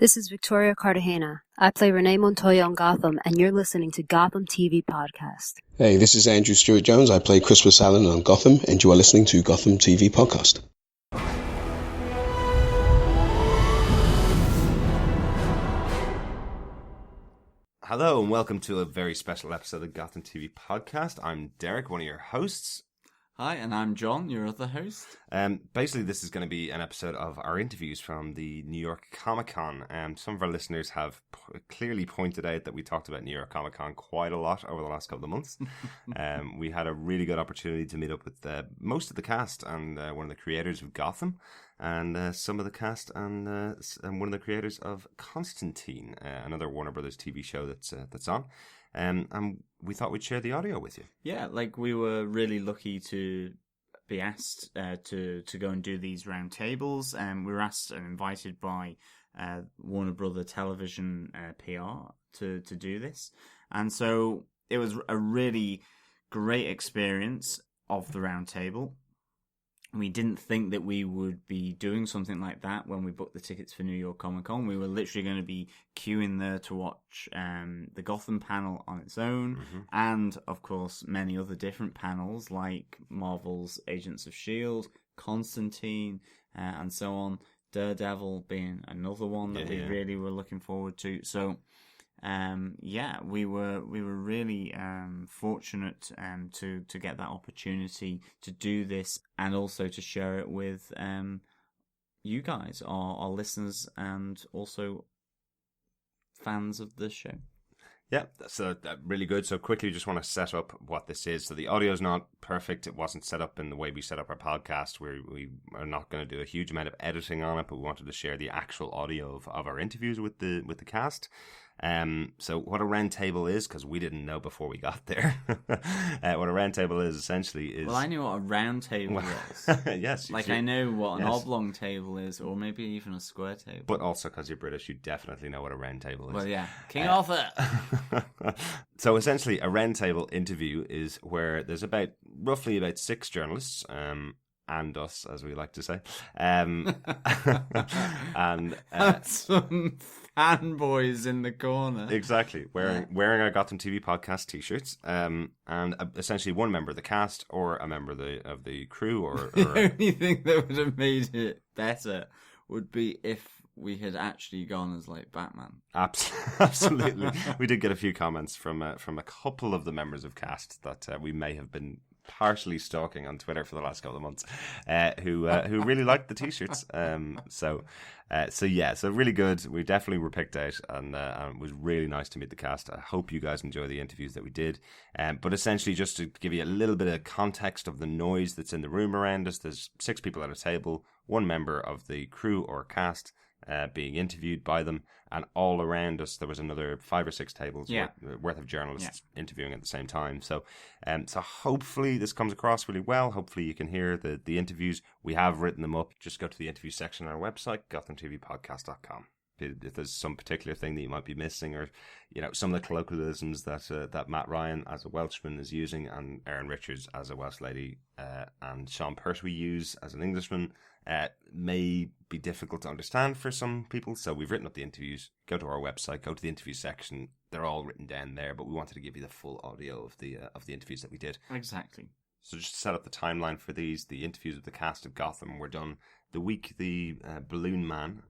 This is Victoria Cartagena. I play Renee Montoya on Gotham, and you're listening to Gotham TV Podcast. Hey, this is Andrew Stewart-Jones. I play Christmas Allen on Gotham, and you are listening to Gotham TV Podcast. Hello and welcome to a very special episode of Gotham TV Podcast. I'm Derek, one of your hosts. Hi, and I'm John, your other host. Basically, this is going to be an episode of our interviews from the New York Comic Con. Some of our listeners have clearly pointed out that we talked about New York Comic Con quite a lot over the last couple of months. We had a really good opportunity to meet up with most of the cast and one of the creators of Gotham, and some of the cast and one of the creators of Constantine, another Warner Brothers TV show that's on. And we thought we'd share the audio with you. Yeah, we were really lucky to be asked to go and do these round tables. We were asked and invited by Warner Brother Television PR to do this. And so it was a really great experience of the round table. We didn't think that we would be doing something like that when we booked the tickets for New York Comic Con. We were literally going to be queuing there to watch the Gotham panel on its own, and, of course, many other different panels like Marvel's Agents of S.H.I.E.L.D., Constantine, and so on. Daredevil being another one that we really were looking forward to. So, we were really fortunate to get that opportunity to do this and also to share it with you guys, our listeners, and also fans of the show. Yeah, so really good. So quickly, just want to set up what this is. So the audio is not perfect. It wasn't set up in the way we set up our podcast, where we are not going to do a huge amount of editing on it, but we wanted to share the actual audio of our interviews with the cast. So what a round table is, because we didn't know before we got there. What a round table is essentially is... Well, I knew what a round table is. Yes. I know what an oblong table is, or maybe even a square table. But also, because you're British, you definitely know what a round table is. Well, yeah. King Arthur! So essentially, a round table interview is where there's roughly about 6 journalists, and us, as we like to say. And some fanboys in the corner. Exactly, wearing our Gotham TV Podcast t-shirts, and essentially one member of the cast or a member of the crew. Or the only thing that would have made it better would be if we had actually gone as Batman. Absolutely. We did get a few comments from a couple of the members of cast that we may have been partially stalking on Twitter for the last couple of months, who really liked the t-shirts. So really good. We definitely were picked out, and it was really nice to meet the cast. I hope you guys enjoy the interviews that we did. But essentially, just to give you a little bit of context of the noise that's in the room around us, there's 6 people at a table, 1 member of the crew or cast being interviewed by them, and all around us there was another 5 or 6 tables worth of journalists interviewing at the same time. So hopefully this comes across really well. Hopefully you can hear the interviews. We have written them up. Just go to the interview section on our website, gothamtvpodcast.com. If there's some particular thing that you might be missing, or some of the colloquialisms that Matt Ryan as a Welshman is using, and Erin Richards as a Welsh lady, and Sean Pertwee use as an Englishman, may be difficult to understand for some people. So we've written up the interviews. Go to our website, go to the interview section. They're all written down there, but we wanted to give you the full audio of the interviews that we did. Exactly. So just to set up the timeline for these, the interviews of the cast of Gotham were done the week the Balloon Man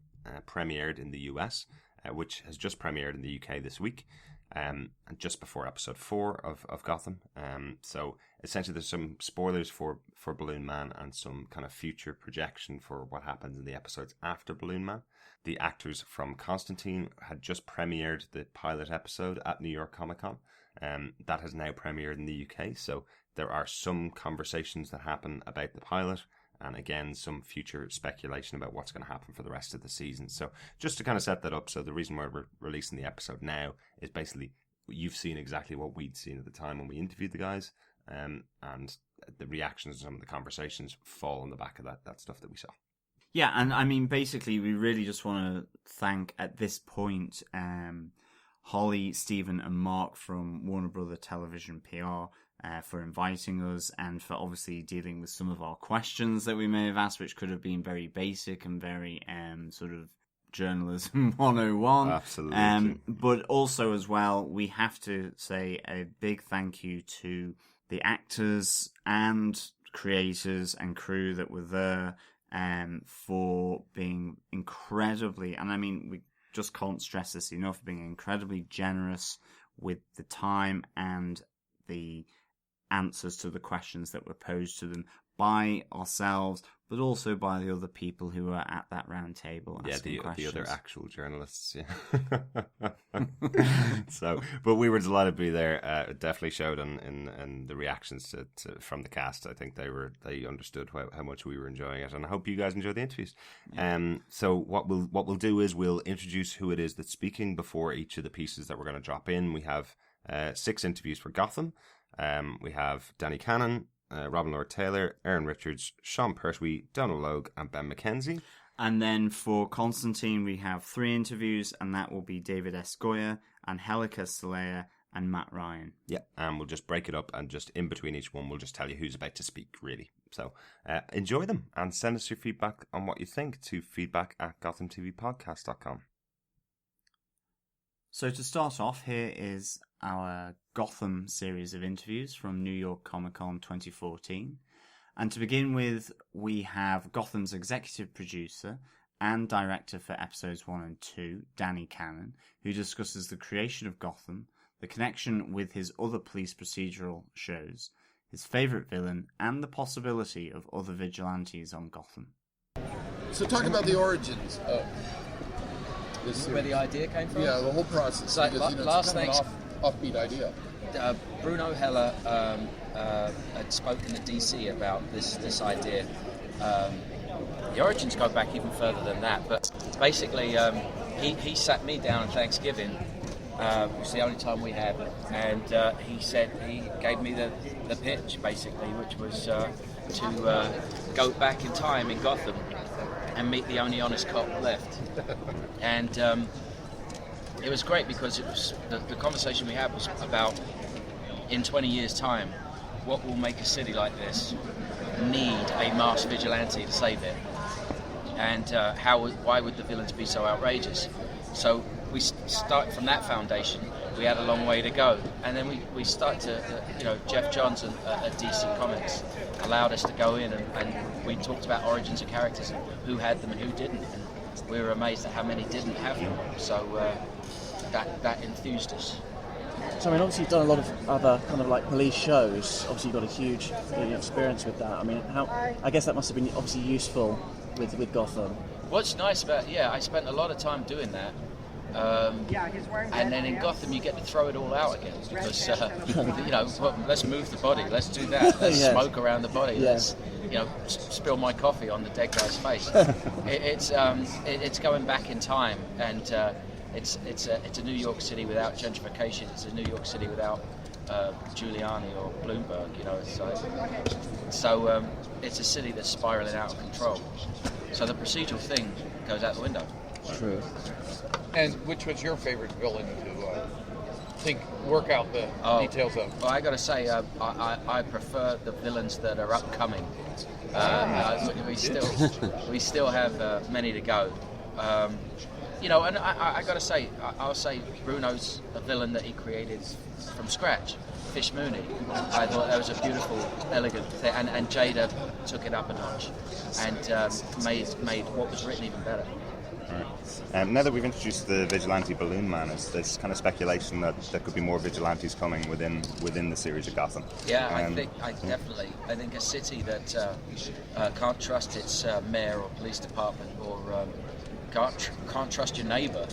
premiered in the US, which has just premiered in the UK this week, and just before episode 4 of Gotham. So essentially there's some spoilers for Balloon Man and some kind of future projection for what happens in the episodes after Balloon Man. The actors from Constantine had just premiered the pilot episode at New York Comic Con. That has now premiered in the UK, so there are some conversations that happen about the pilot, and again, some future speculation about what's going to happen for the rest of the season. So just to kind of set that up, so the reason why we're releasing the episode now is basically you've seen exactly what we'd seen at the time when we interviewed the guys, and the reactions and some of the conversations fall on the back of that stuff that we saw. Yeah, and I mean, basically, we really just want to thank, at this point, Holly, Stephen, and Mark from Warner Brother Television PR for inviting us, and for obviously dealing with some of our questions that we may have asked, which could have been very basic and very sort of journalism 101. Absolutely. But also as well, we have to say a big thank you to the actors and creators and crew that were there for being incredibly, and I mean, we just can't stress this enough, being incredibly generous with the time and the answers to the questions that were posed to them by ourselves, but also by the other people who were at that round table asking questions. The other actual journalists. Yeah. So, but we were delighted to be there. It definitely showed in the reactions to from the cast. I think they understood how much we were enjoying it, and I hope you guys enjoyed the interviews. Yeah. So what we'll do is we'll introduce who it is that's speaking before each of the pieces that we're going to drop in. We have 6 interviews for Gotham. We have Danny Cannon, Robin Lord Taylor, Aaron Richards, Sean Pertwee, Donald Logue, and Ben McKenzie. And then for Constantine, we have 3 interviews, and that will be David S. Goyer, Angelica Saleya, and Matt Ryan. Yeah, and we'll just break it up, and just in between each one, we'll just tell you who's about to speak, really. So enjoy them, and send us your feedback on what you think to feedback@gothamtvpodcast.com. So to start off, here is our Gotham series of interviews from New York Comic Con 2014. And to begin with, we have Gotham's executive producer and director for episodes 1 and 2, Danny Cannon, who discusses the creation of Gotham, the connection with his other police procedural shows, his favourite villain, and the possibility of other vigilantes on Gotham. So talk about the origins of this series. Where the idea came from? Yeah, the whole process. So, because, last it's kind thing, of an offbeat idea. Bruno Heller had spoken to DC about this idea. The origins go back even further than that, but basically he sat me down on Thanksgiving, which was the only time we had, and he gave me the pitch, basically, which was to go back in time in Gotham and meet the only honest cop left. And it was great because it was the conversation we had was about, in 20 years' time, what will make a city like this need a masked vigilante to save it? And why would the villains be so outrageous? So we started from that foundation. We had a long way to go, and then we started to, Jeff Johns at DC Comics allowed us to go in and we talked about origins of characters and who had them and who didn't, and we were amazed at how many didn't have them. So that enthused us. So I mean, obviously you've done a lot of other kind of like police shows. Obviously you've got a huge experience with that. I mean, I guess that must have been obviously useful with Gotham. What's nice about I spent a lot of time doing that. And then in Gotham you get to throw it all out again because let's move the body, let's do that, let's smoke around the body, let's spill my coffee on the dead guy's face. It's going back in time, and it's a New York City without gentrification. It's a New York City without Giuliani or Bloomberg. So it's a city that's spiraling out of control. So the procedural thing goes out the window. True. And which was your favorite villain to work out the details of? Well, I got to say, I prefer the villains that are upcoming. We still have many to go. And I got to say, I'll say Bruno's a villain that he created from scratch. Fish Mooney. I thought that was a beautiful, elegant thing, and Jada took it up a notch and made what was written even better. Right. Now that we've introduced the Vigilante Balloon Man, there's kind of speculation that there could be more vigilantes coming within the series of Gotham. Yeah, I think a city that can't trust its mayor or police department or can't trust your neighbour,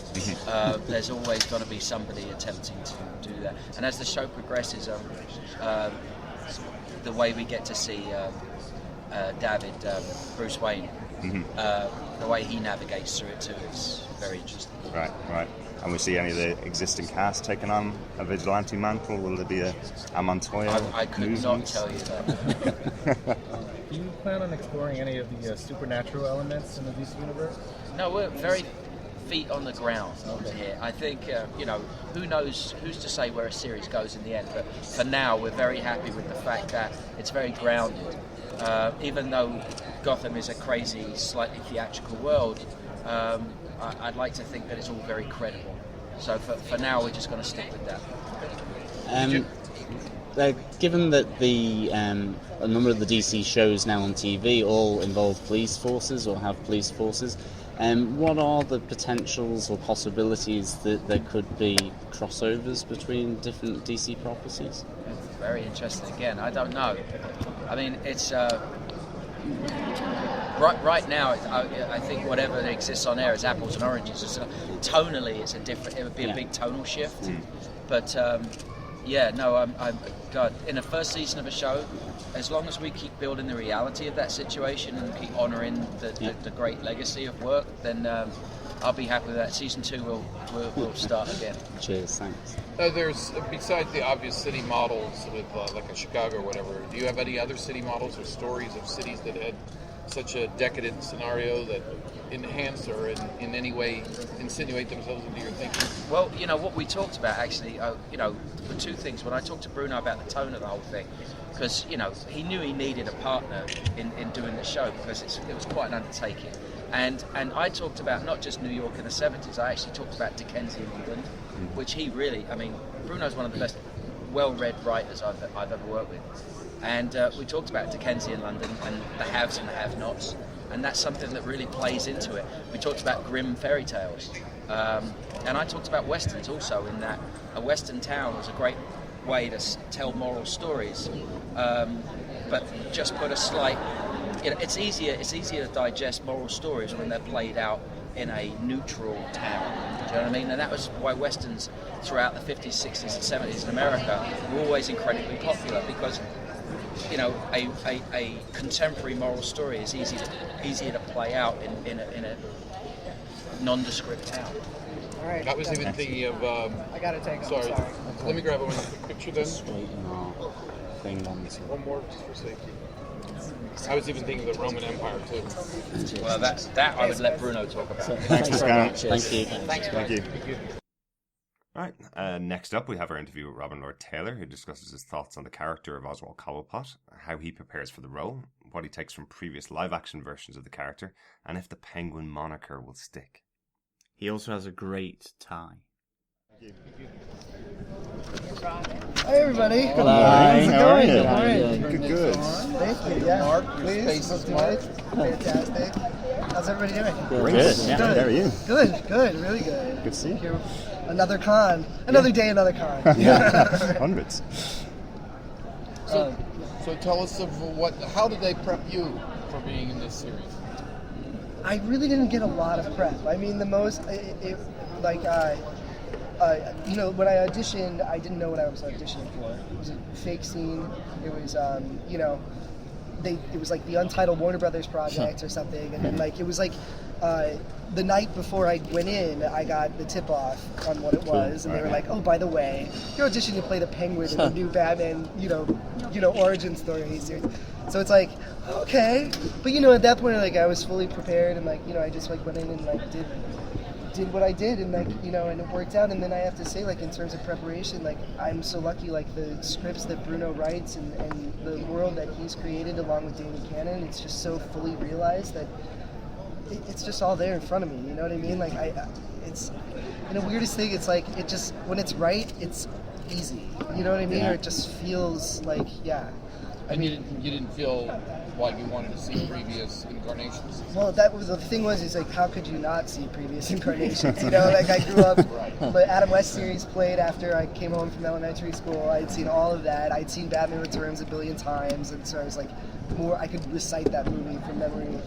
there's always going to be somebody attempting to do that. And as the show progresses, the way we get to see David, Bruce Wayne, the way he navigates through it too is very interesting. Right. And we see any of the existing cast taking on a vigilante mantle? Will there be a Montoya? I could not tell you that. Do you plan on exploring any of the supernatural elements in the DC universe? No, we're very feet on the ground here. I think, who knows, who's to say where a series goes in the end, but for now we're very happy with the fact that it's very grounded. Even though Gotham is a crazy, slightly theatrical world, I'd like to think that it's all very credible. So for now, we're just going to stick with that. Given that a number of the DC shows now on TV all involve police forces or have police forces, what are the potentials or possibilities that there could be crossovers between different DC properties? Very interesting. Again, I don't know. I mean, it's right now. I think whatever exists on air is apples and oranges. Tonally, it's a different. It would be a big tonal shift. But God, in the first season of a show, as long as we keep building the reality of that situation and keep honouring the great legacy of work, then I'll be happy with that. Season 2 will start again. Cheers, thanks. There's, besides the obvious city models with like a Chicago or whatever, do you have any other city models or stories of cities that had such a decadent scenario that enhance or in any way insinuate themselves into your thinking? Well, what we talked about actually, were two things. When I talked to Bruno about the tone of the whole thing, because, he knew he needed a partner in doing the show because it was quite an undertaking. And I talked about not just New York in the 70s, I actually talked about Dickensian England, which he really, Bruno's one of the best well-read writers I've ever worked with. And we talked about Dickensian London and the haves and the have-nots, and that's something that really plays into it. We talked about grim fairy tales, and I talked about westerns also, in that a western town was a great way to tell moral stories, but just put a slight. It's easier to digest moral stories when they're played out in a neutral town. Do you know what I mean? And that was why westerns throughout the 50s, 60s, and 70s in America were always incredibly popular, because a contemporary moral story is easier to play out in a nondescript town. All right. I was even thinking of. I gotta take. Sorry. Let me grab one quick picture then. One more just for safety. I was even thinking of the Roman Empire too. Well, that I would let Bruno talk about. Thanks very much. Thank you. Thank you. Right. Next up, we have our interview with Robin Lord Taylor, who discusses his thoughts on the character of Oswald Cobblepot, how he prepares for the role, what he takes from previous live-action versions of the character, and if the Penguin moniker will stick. He also has a great tie. Hi, everybody. Hello. How's it How are going? you? How are you? Good. Thank you. Yeah. Mark, your Please. space is Good. Fantastic. How's everybody doing? Good. Yeah. Good. How are you? Good. Really good. Good to see you. Here. Another con. Another day, another con. Yeah. Hundreds. So tell us how did they prep you for being in this series? I really didn't get a lot of prep. I mean, the most, when I auditioned, I didn't know what I was auditioning for. It was a fake scene. It was, it was like the Untitled Warner Brothers project or something, and then it was the night before I went in, I got the tip off on what it was, and they were like, "Oh, by the way, you're auditioning to play the Penguin in the new Batman, origin story." So it's like, okay, but at that point, I was fully prepared, and I just went in and did what I did, and and it worked out. And then I have to say, in terms of preparation, I'm so lucky, the scripts that Bruno writes and the world that he's created along with Danny Cannon, it's just so fully realized that it's just all there in front of me. You know what I mean? It's the weirdest thing. It's it just, when it's right, it's easy. You know what I mean? Or it just feels And you didn't feel like you wanted to see previous incarnations? Well, the thing was, how could you not see previous incarnations? I grew up, the Adam West series played after I came home from elementary school. I'd seen all of that. I'd seen Batman Returns a billion times, and so I was I could recite that movie from memory.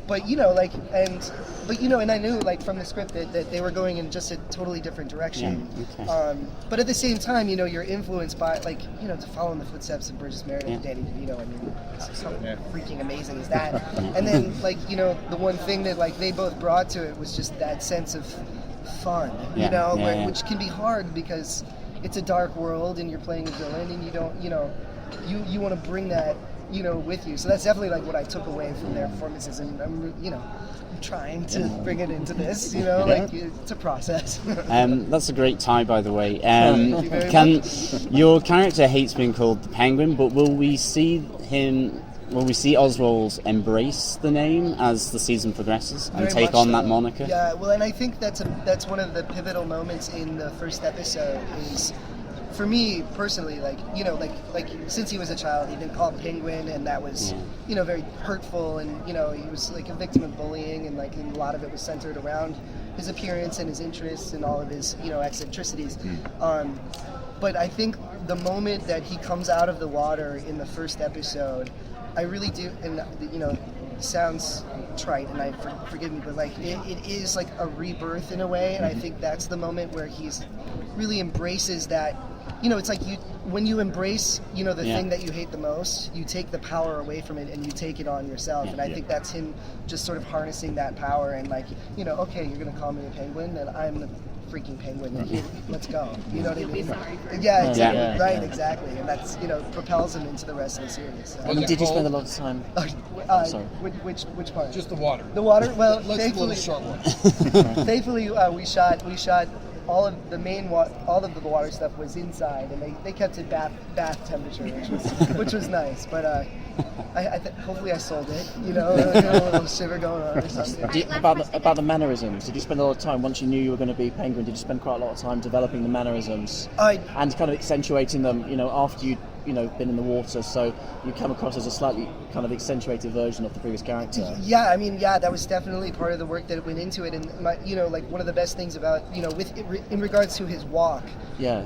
But and I knew from the script that they were going in just a totally different direction. Yeah, okay. But at the same time, you're influenced by to follow in the footsteps of Burgess Meredith and Danny DeVito. I mean, how freaking amazing is that? And then the one thing that they both brought to it was just that sense of fun. Which can be hard because it's a dark world and you're playing a villain and you don't you want to bring that with you. So that's definitely what I took away from their performances, and I'm trying to bring it into this, it's a process. That's a great tie, by the way. Your character hates being called the Penguin, but will we see him will we see Oswald embrace the name as the season progresses and Very take much on that so. moniker? Yeah, well, and I think that's one of the pivotal moments in the first episode is, for me personally, like since he was a child, he'd been called Penguin, and that was very hurtful, and he was like a victim of bullying, and like a lot of it was centered around his appearance and his interests and all of his eccentricities. But I think the moment that he comes out of the water in the first episode, I really do, and sounds trite, and forgive me, but like it is like a rebirth in a way, and I think that's the moment where he's really embraces that. It's like when you embrace the thing that you hate the most, you take the power away from it and you take it on yourself. And I think that's him just sort of harnessing that power and like, okay, you're gonna call me a penguin, and I'm the freaking penguin. And let's go. You know what I mean? Yeah, exactly. Right, exactly. And that's propels him into the rest of the series. So. Did you spend a lot of time? Sorry. Which part? Just the water. The water. Well, let's do a little short one. Thankfully, we shot. All of the all of the water stuff was inside, and they kept it bath temperature, which was nice. But hopefully I sold it. A little shiver going on or something. About the mannerisms, did you spend a lot of time once you knew you were going to be Penguin? Did you spend quite a lot of time developing the mannerisms and kind of accentuating them? After you'd been in the water, so you come across as a slightly kind of accentuated version of the previous character. Yeah, that was definitely part of the work that went into it, and one of the best things about in regards to his walk. Yes.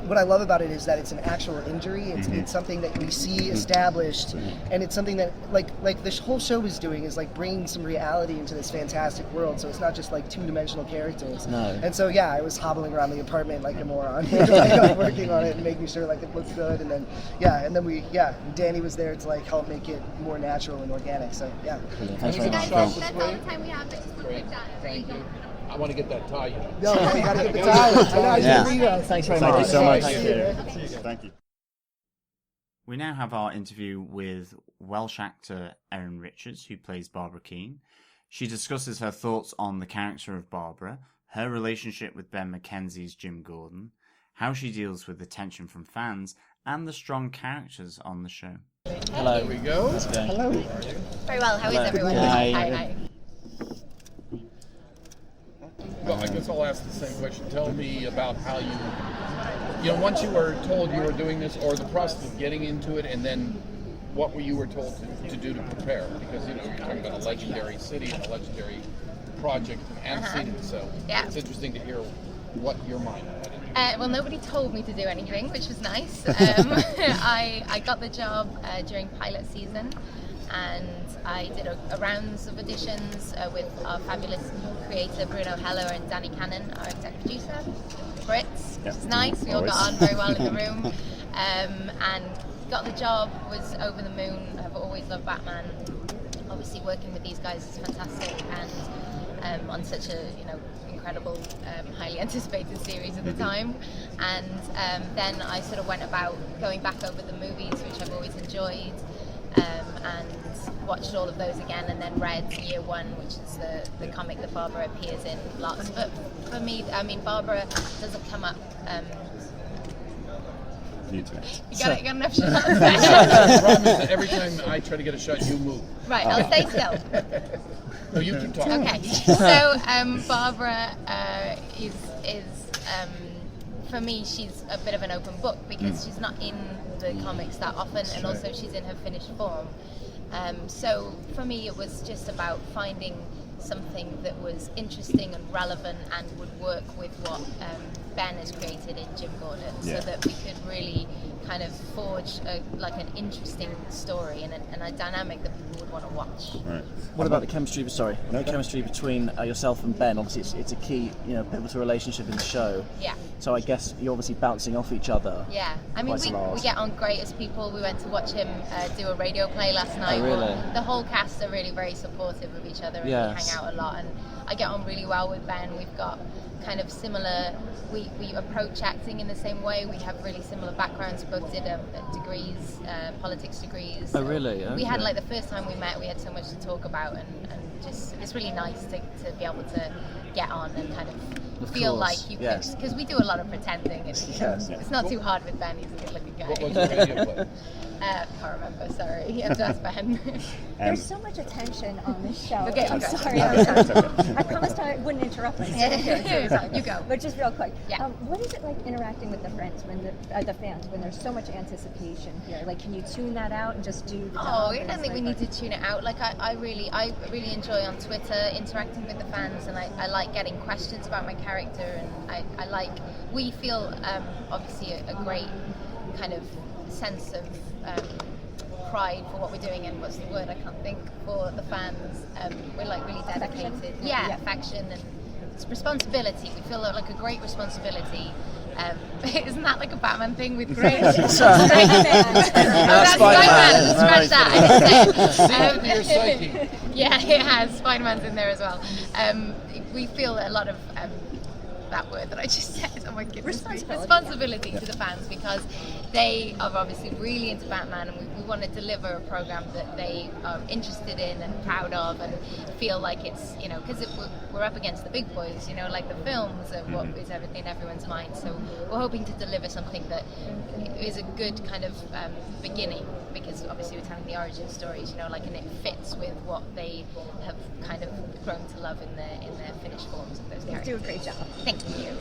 What I love about it is that it's an actual injury. It's something that we see established, and it's something that like this whole show is doing is like bringing some reality into this fantastic world. So it's not just like two-dimensional characters. No. And so I was hobbling around the apartment like a moron, like working on it and making sure like it looked good. And then Danny was there to like help make it more natural and organic. So yeah. Thanks very much. That's all the time we have. But just quick chat. Thank you. I want to get that tie. No, you gotta get the tie. Thanks very Thank much. you so much. Thank you. We now have our interview with Welsh actor Erin Richards, who plays Barbara Keane. She discusses her thoughts on the character of Barbara, her relationship with Ben McKenzie's Jim Gordon, how she deals with the tension from fans, and the strong characters on the show. Hello. There we go. Hello. Very well. How is everyone? Hi. Well, I guess I'll ask the same question. Tell me about how once you were told you were doing this, or the process of getting into it, and then what you were told to do to prepare. Because, you're talking about a legendary city and a legendary project, and seen it, so it's interesting to hear what your mind had. Well, nobody told me to do anything, which was nice. I got the job during pilot season, and I did a rounds of auditions with our fabulous creator Bruno Heller and Danny Cannon, our exec producer, Brits, which is nice. We all got on very well in the room, and got the job. Was over the moon. I've always loved Batman. Obviously, working with these guys is fantastic, and on such a incredible, highly anticipated series at the time. And then I sort of went about going back over the movies, which I've always enjoyed. And watched all of those again, and then read Year One, which is the comic that Barbara appears in lots. But for me, Barbara doesn't come up. You got enough shots. The problem is that every time I try to get a shot, you move. Right, I'll stay still. No, you keep talking. Okay, so Barbara is for me, she's a bit of an open book because she's not in the comics that often, and also she's in her finished form. So for me, it was just about finding something that was interesting and relevant and would work with what Ben has created in Jim Gordon, so that we could really kind of forge an interesting story and a dynamic that people would want to watch. Right. What about the chemistry? The chemistry between yourself and Ben. Obviously, it's a key, pivotal relationship in the show. Yeah. So I guess you're obviously bouncing off each other. Yeah. I mean, we get on great as people. We went to watch him do a radio play last night. Oh, really? The whole cast are really very supportive of each other, and we hang out a lot. And I get on really well with Ben. We've got kind of similar. We approach acting in the same way. We have really similar backgrounds. We both did degrees, politics degrees. Oh, really? Okay. We had the first time we met, we had so much to talk about, and just it's really nice to be able to get on and kind of feel like you could, because we do a lot of pretending. And it's not too hard with Ben. He's a good-looking guy. What was the radio play? Can't remember, sorry. You have to ask Ben. There's so much attention on this show. Okay, I'm okay. sorry. I promised I wouldn't interrupt myself. You go. But just real quick. Yeah. What is it like interacting with the fans when there's so much anticipation here? Like, can you tune that out and just do the job? I don't think we need to tune it out. Like, I really enjoy on Twitter interacting with the fans, and I like getting questions about my character, and we feel obviously a great kind of sense of pride for what we're doing, and what's the word I can't think, for the fans. We're like really dedicated. Affection and it's responsibility. We feel like a great responsibility. Isn't that like a Batman thing with great? That's Spider-Man. Scratch that. Yeah, it has. Spider-Man's in there as well. We feel a lot of that word that I just said. Oh my goodness. Responsibility to the fans, because they are obviously really into Batman, and we want to deliver a program that they are interested in and proud of, and feel like it's, because we're up against the big boys, like the films are what is in everyone's mind. So we're hoping to deliver something that is a good kind of beginning, because obviously we're telling the origin stories, and it fits with what they have kind of grown to love in their finished forms of those characters. You do a great job. Thank you.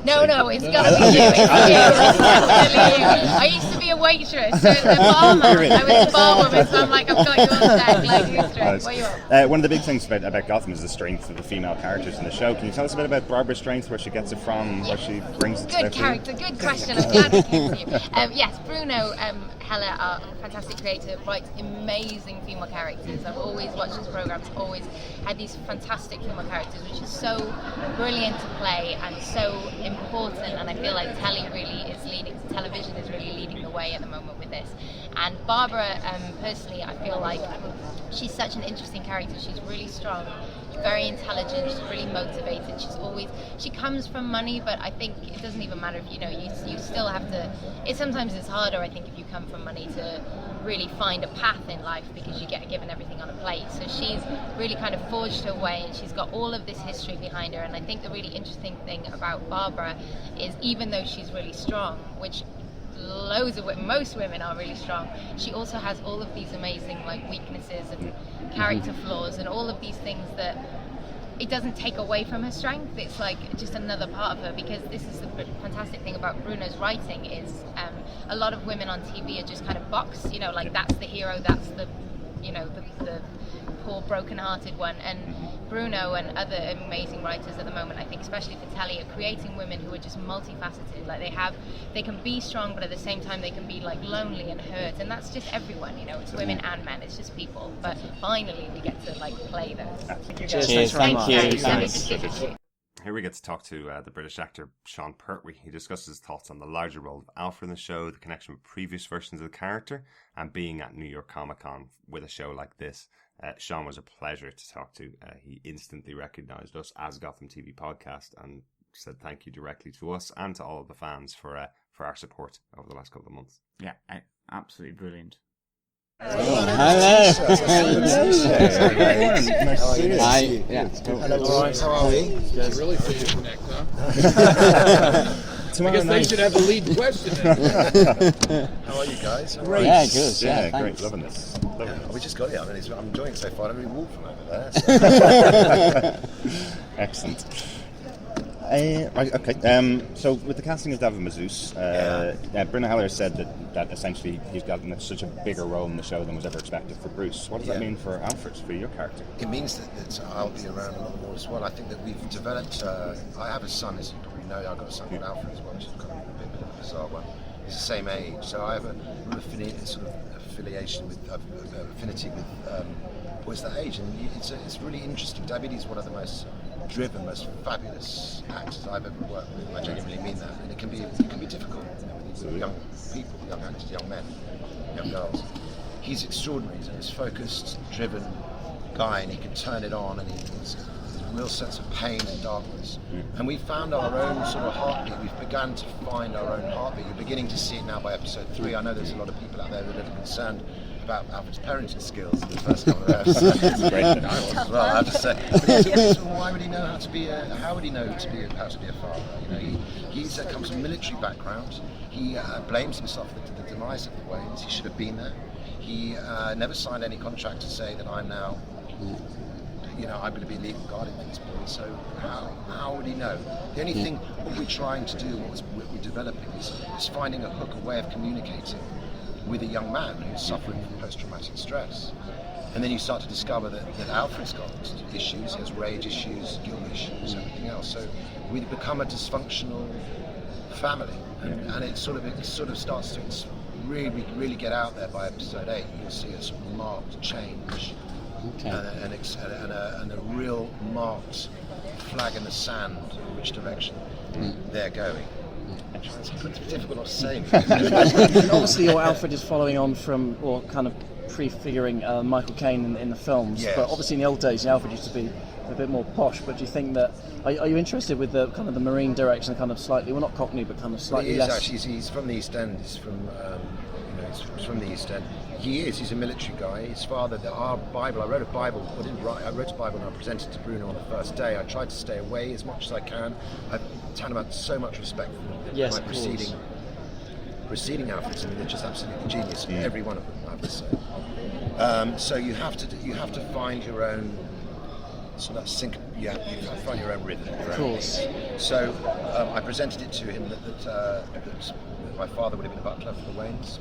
No, it's got to be you. It's definitely you. I used to be a waitress, so the barman. I was a barwoman, so I'm like, I've got you on deck, like, who's straight? What are you on? One of the big things about Gotham is the strength of the female characters in the show. Can you tell us a bit about Barbara's strength, where she gets it from, where she brings it to Good character, good question. I'm glad we came to you. Yes, Bruno Heller, our fantastic creator, writes amazing female characters. I've always watched his programs, always had these fantastic female characters, which is so brilliant to play and so important. And I feel like television is really leading the way at the moment with this. And Barbara, personally, I feel like she's such an interesting character. She's really strong, very intelligent, she's really motivated. She comes from money, but I think it doesn't even matter if you still have to. Sometimes it's harder, I think, if you come from money to really find a path in life, because you get given everything on a plate. So she's really kind of forged her way, and she's got all of this history behind her. And I think the really interesting thing about Barbara is, even though she's really strong, which most women are really strong, she also has all of these amazing weaknesses and character flaws, and all of these things that it doesn't take away from her strength. It's like just another part of her, because this is the fantastic thing about Bruno's writing is a lot of women on TV are just kind of boxed, that's the hero, that's the the poor broken-hearted one. And Bruno and other amazing writers at the moment, I think especially for telly, are creating women who are just multifaceted. They can be strong, but at the same time they can be lonely and hurt, and that's just everyone, it's women and men, it's just people. But finally we get to play those. Cheers, thank you. Here we get to talk to the British actor Sean Pertwee. He discusses his thoughts on the larger role of Alfred in the show, the connection with previous versions of the character, and being at New York Comic Con with a show like this. Sean was a pleasure to talk to. He instantly recognised us as Gotham TV Podcast and said thank you directly to us and to all of the fans for our support over the last couple of months. Yeah, absolutely brilliant. Hello. Hello, guys. How are we? You really feel you connect, huh? I guess they should have the lead question. How are you guys? Great. Yeah, good. Yeah, great. Loving this. We just got it. I'm enjoying it so far. I don't really walk from over there. So. Excellent. Right, okay. So with the casting of David Mazouz, Bruno Heller said that essentially he's gotten such a bigger role in the show than was ever expected for Bruce. What does that mean for Alfred, for your character? It means that I'll be around a lot more as well. I think that we've developed. I have a son, as you probably know. I've got a son called Alfred as well, which is kind of a bit of a bizarre one. He's the same age, so I have a real affiliation with affinity with boys that age, and it's really interesting. David is one of the most driven, most fabulous actors I've ever worked with. I genuinely mean that, and it can be difficult with young people, young actors, young men, young girls. He's extraordinary. He's a focused, driven guy, and he can turn it on, and he's a real sense of pain and darkness. And we found our own sort of heartbeat. We've begun to find our own heartbeat. You're beginning to see it now by episode 3. I know there's a lot of people out there that are concerned about Alfred's parenting skills in the first couple of episodes. It's great. I was as well, I have to say. But why would he know how to be how would he know to be a father? You know, he comes from a military background. He blames himself for the demise of the Waynes. He should have been there. He never signed any contract to say that I'm now, I'm going to be legal guardian for this boy. So how would he know? The only thing what we're trying to do, what we're developing, is finding a hook, a way of communicating with a young man who's suffering from post-traumatic stress. And then you start to discover that Alfred's got issues, he has rage issues, guilt issues, everything else. So we become a dysfunctional family, and it sort of starts to really get out there by episode 8. You'll see a sort of marked change, and a real marked flag in the sand in which direction they're going. It's difficult not to say. Obviously, your Alfred is following on from, or kind of prefiguring Michael Caine in the films. Yes. But obviously, in the old days, the Alfred used to be a bit more posh. But do you think that are you interested with the kind of the marine direction, kind of slightly, well, not Cockney, but kind of slightly less? Actually, he's from the East End. He's from he's from the East End. He's a military guy. His father, our Bible, I wrote a Bible, I wrote a Bible and I presented it to Bruno on the first day. I tried to stay away as much as I can. I've tantamount so much respect for my preceding Alfreds. I mean, they're just absolutely genius, every one of them, I have to say. So you have to find your own sort of sync. You have to find your own rhythm. Of course. So I presented it to him that my father would have been a butler for the Waynes.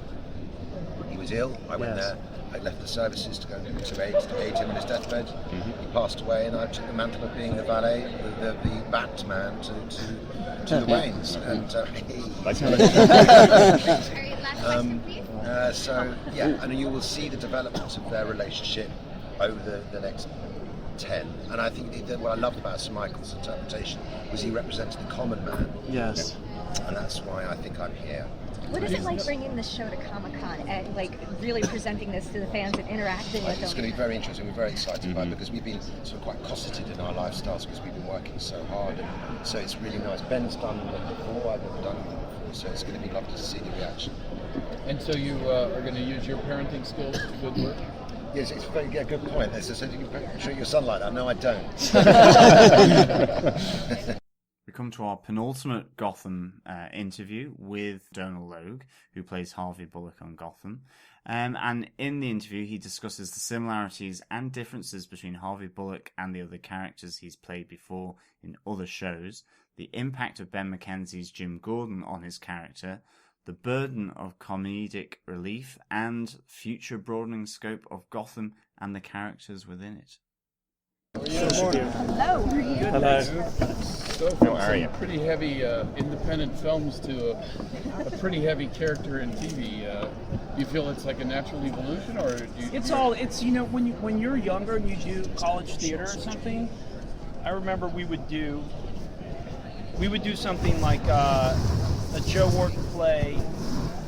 He was ill. I went there. I left the services to go to aid him in his deathbed. He passed away, and I took the mantle of being the valet, the Batman to the Waynes. And you will see the development of their relationship over the next 10. And I think that what I loved about Sir Michael's interpretation was he represented the common man. Yes. And that's why I think I'm here. What is it like bringing this show to Comic-Con and really presenting this to the fans and interacting with them? It's going to be very interesting. We're very excited about it because we've been sort of quite cosseted in our lifestyles because we've been working so hard. And so it's really nice. Ben's done it before. I've never done it before. So it's going to be lovely to see the reaction. And so you are going to use your parenting skills to good work? Yes, it's a very good point. As I said, you can treat your son like that. No, I don't. We come to our penultimate Gotham interview with Donal Logue, who plays Harvey Bullock on Gotham. And in the interview, he discusses the similarities and differences between Harvey Bullock and the other characters he's played before in other shows, the impact of Ben McKenzie's Jim Gordon on his character, the burden of comedic relief, and future broadening scope of Gotham and the characters within it. Hello. Hello. So from some pretty heavy independent films to a pretty heavy character in TV, do you feel it's like a natural evolution, or do you? It's when you're younger and you do college theater or something. I remember we would do something like a Joe Wharton play,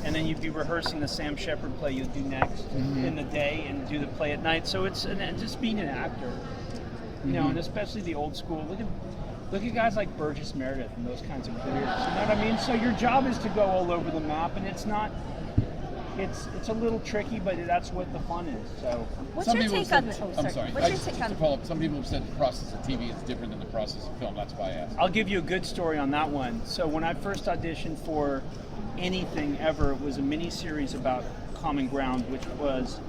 and then you'd be rehearsing the Sam Shepard play you'd do next in the day and do the play at night. So it's just being an actor. You know, and especially the old school. Look at guys like Burgess Meredith and those kinds of careers. You know what I mean? So your job is to go all over the map, and it's not. It's a little tricky, but that's what the fun is. So. What's your take on this? I'm sorry. What's your take on? Some people have said the process of TV is different than the process of film. That's why I asked. I'll give you a good story on that one. So when I first auditioned for anything ever, it was a mini-series about Common Ground, which was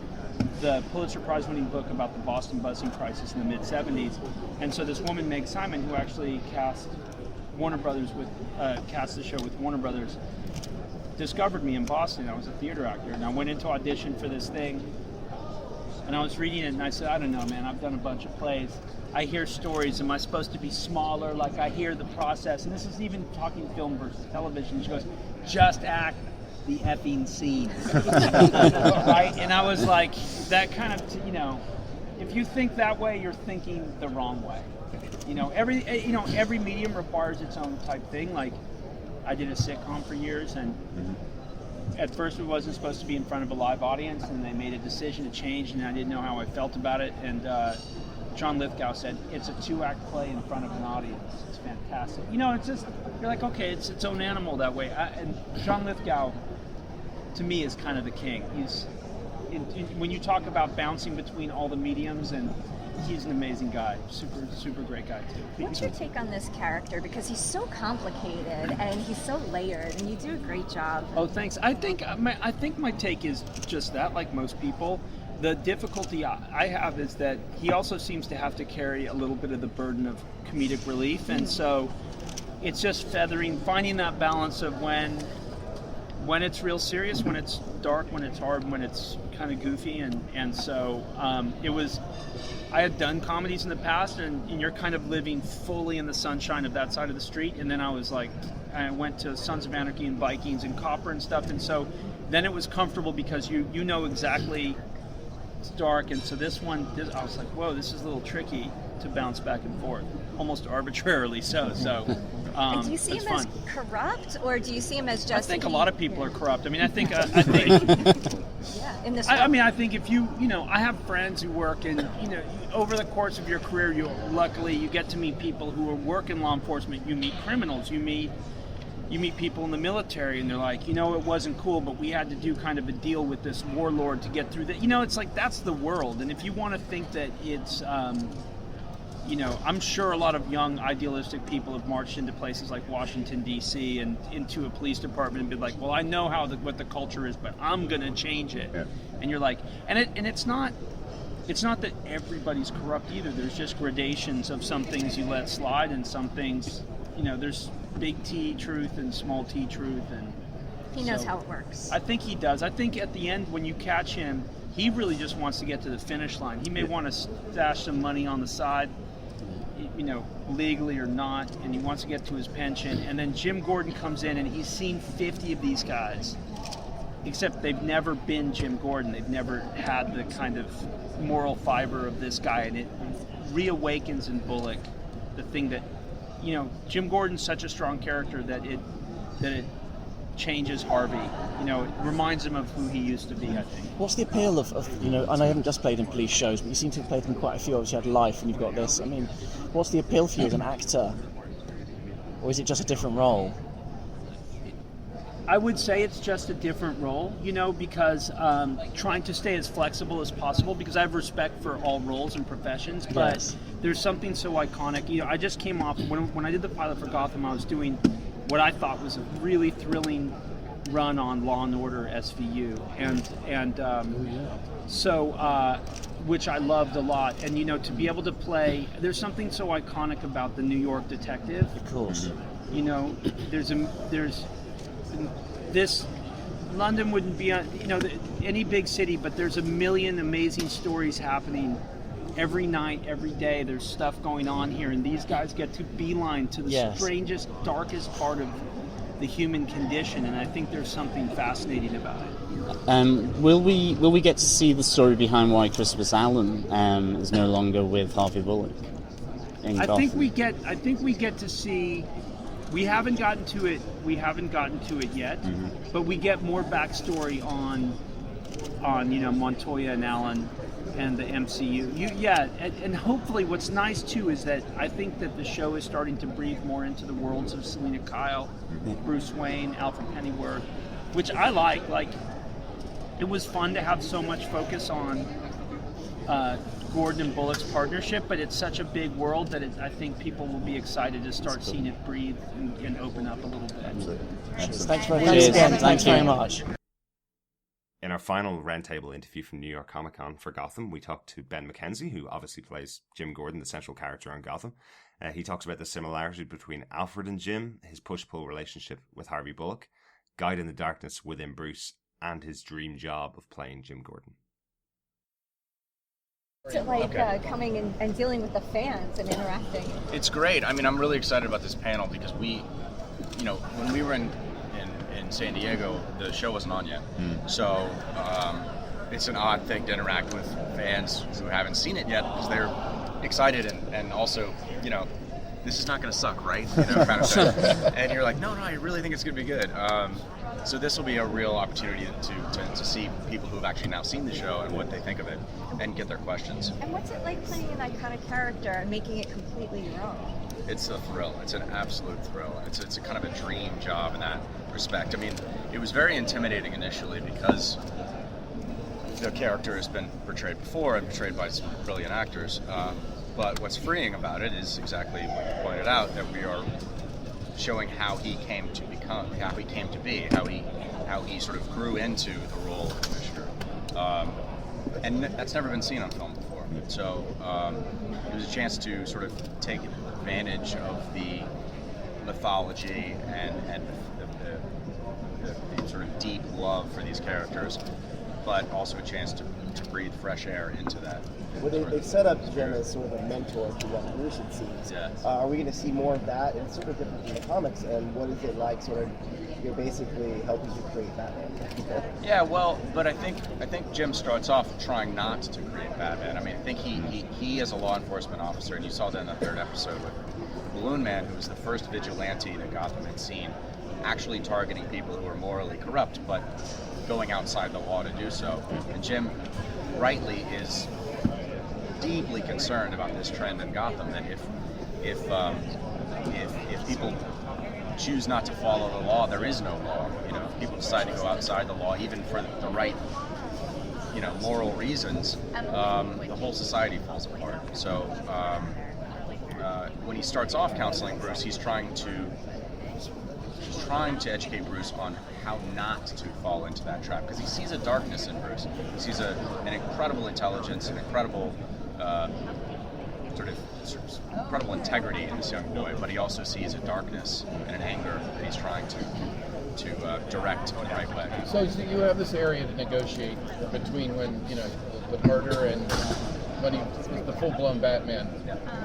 the Pulitzer Prize-winning book about the Boston busing crisis in the mid-'70s. And so this woman, Meg Simon, who actually cast the show with Warner Brothers, discovered me in Boston. I was a theater actor, and I went into audition for this thing, and I was reading it, and I said, I don't know, man, I've done a bunch of plays. I hear stories. Am I supposed to be smaller? Like, I hear the process. And this is even talking film versus television. She goes, just act the effing scene. Right? And I was like, that kind of, if you think that way, you're thinking the wrong way. Every medium requires its own type thing. Like, I did a sitcom for years, and at first it wasn't supposed to be in front of a live audience, and they made a decision to change, and I didn't know how I felt about it. And John Lithgow said, it's a 2-act play in front of an audience. It's fantastic. It's just, you're like, okay, it's its own animal that way. And John Lithgow, to me, is kind of the king. when you talk about bouncing between all the mediums, and he's an amazing guy, super great guy too. What's your take on this character? Because he's so complicated and he's so layered, and you do a great job. Oh, thanks. I think my take is just that, like most people. The difficulty I have is that he also seems to have to carry a little bit of the burden of comedic relief, and so it's just finding that balance of when it's real serious, when it's dark, when it's hard, when it's kind of goofy, and so I had done comedies in the past, and you're kind of living fully in the sunshine of that side of the street, and then I went to Sons of Anarchy and Vikings and Copper and stuff, and so then it was comfortable because you know exactly it's dark, and so I was like, whoa, this is a little tricky to bounce back and forth, almost arbitrarily so. And do you see him as corrupt, or do you see him as just? I think a lot of people are corrupt. I mean, I think. Yeah, in this. I think if I have friends who work in, over the course of your career, luckily you get to meet people who work in law enforcement. You meet criminals. You meet people in the military, and they're like, it wasn't cool, but we had to do kind of a deal with this warlord to get through that. It's like that's the world. And if you want to think that it's. I'm sure a lot of young, idealistic people have marched into places like Washington, D.C. and into a police department and been like, well, I know what the culture is, but I'm going to change it. Yeah. And you're like, and it's not that everybody's corrupt either. There's just gradations of some things you let slide, and some things, there's big T truth and small T truth. And he knows how it works. I think he does. I think at the end, when you catch him, he really just wants to get to the finish line. He may want to stash some money on the side, legally or not, and he wants to get to his pension. And then Jim Gordon comes in, and he's seen 50 of these guys, except they've never been Jim Gordon. They've never had the kind of moral fiber of this guy, and it reawakens in Bullock the thing that, Jim Gordon's such a strong character that it changes Harvey. It reminds him of who he used to be, I think. What's the appeal of and I haven't just played in police shows, but you seem to have played in quite a few. Obviously, you had Life, and you've got this. I mean, what's the appeal for you as an actor? Or is it just a different role? I would say it's just a different role, because trying to stay as flexible as possible, because I have respect for all roles and professions, but yes. There's something so iconic. I just came off, when I did the pilot for Gotham, I was doing what I thought was a really thrilling run on Law and Order SVU, which I loved a lot. And to be able to play, there's something so iconic about the New York detective. Of course. There's this. London wouldn't be any big city, but there's a million amazing stories happening every night, every day. There's stuff going on here, and these guys get to beeline to the strangest, darkest part of the human condition, and I think there's something fascinating about it. Will we get to see the story behind why Christopher Allen is no longer with Harvey Bullock in Gotham? I think we get to see. We haven't gotten to it yet, but we get more backstory on Montoya and Allen and the MCU. And hopefully what's nice too is that I think that the show is starting to breathe more into the worlds of Selena Kyle, Bruce Wayne, Alfred Pennyworth, which I like. Like, it was fun to have so much focus on Gordon and Bullock's partnership, but it's such a big world that I think people will be interest to start seeing it breathe and open up a little bit. Thanks very much. Thanks very much. In our final roundtable interview from New York Comic Con for Gotham, we talked to Ben McKenzie, who obviously plays Jim Gordon, the central character on Gotham. He talks about the similarity between Alfred and Jim, his push-pull relationship with Harvey Bullock, Guide in the Darkness within Bruce, and his dream job of playing Jim Gordon. What's it like coming and dealing with the fans and interacting? It's great. I mean, I'm really excited about this panel because when we were in San Diego, the show wasn't on yet. So it's an odd thing to interact with fans who haven't seen it yet because they're excited and also, this is not going to suck, right? Kind of thing. And you're like, no, I really think it's going to be good. So this will be a real opportunity to see people who have actually now seen the show and what they think of it and get their questions. And what's it like playing an iconic character and making it completely your own? It's a thrill. It's an absolute thrill. It's a kind of a dream job in that respect. I mean, it was very intimidating initially because the character has been portrayed before and portrayed by some brilliant actors. But what's freeing about it is exactly what you pointed out, that we are showing how he came to become, how he came to be, how he sort of grew into the role of Commissioner. And that's never been seen on film before. So it was a chance to sort of take advantage of the mythology and the sort of deep love for these characters, but also a chance to breathe fresh air into that. Well, they set up Jim as sort of a mentor to what Bruce had seen. Yeah. Are we going to see more of that? It's sort of different from the comics, and what is it like sort of, you're basically helping to create Batman? Yeah, well, but I think Jim starts off trying not to create Batman. I mean, I think he as a law enforcement officer, and you saw that in the third episode with Balloon Man, who was the first vigilante that Gotham had seen, actually targeting people who are morally corrupt, but going outside the law to do so. And Jim rightly is deeply concerned about this trend in Gotham, that if people choose not to follow the law, there is no law. You know, if people decide to go outside the law, even for the right, moral reasons, the whole society falls apart. So when he starts off counseling Bruce, he's trying to educate Bruce on how not to fall into that trap, because he sees a darkness in Bruce. He sees an incredible intelligence, an incredible incredible integrity in this young boy, but he also sees a darkness and an anger that he's trying to direct in the right way. So you have this area to negotiate between when the murder and when he was the full-blown Batman.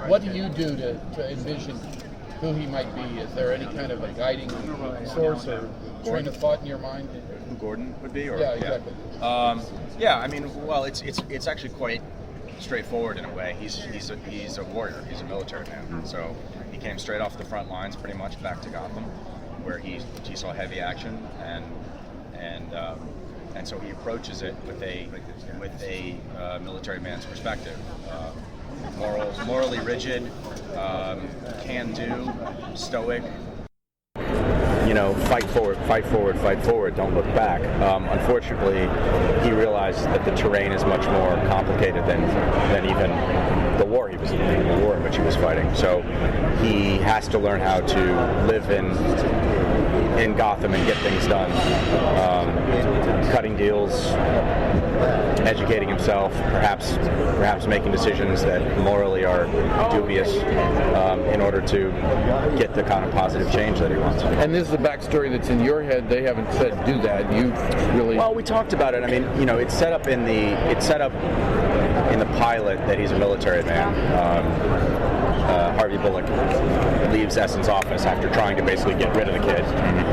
What do you do to envision who he might be? Is there any kind of a guiding source or train of thought in your mind? Who Gordon would be? Or, yeah, exactly. I mean, well, it's actually quite straightforward in a way. He's a warrior. He's a military man. So he came straight off the front lines, pretty much back to Gotham, where he saw heavy action, and so he approaches it with a military man's perspective. Morally rigid, can-do, stoic. Fight forward, don't look back. Unfortunately, he realized that the terrain is much more complicated than even the war in which he was fighting. So he has to learn how to live in Gotham and get things done. Cutting deals, educating himself, perhaps making decisions that morally are dubious in order to get the kind of positive change that he wants. And this is the backstory that's in your head. They haven't said do that. You really we talked about it. I mean, it's set up in the pilot that he's a military man. Harvey Bullock leaves Essen's office after trying to basically get rid of the kid,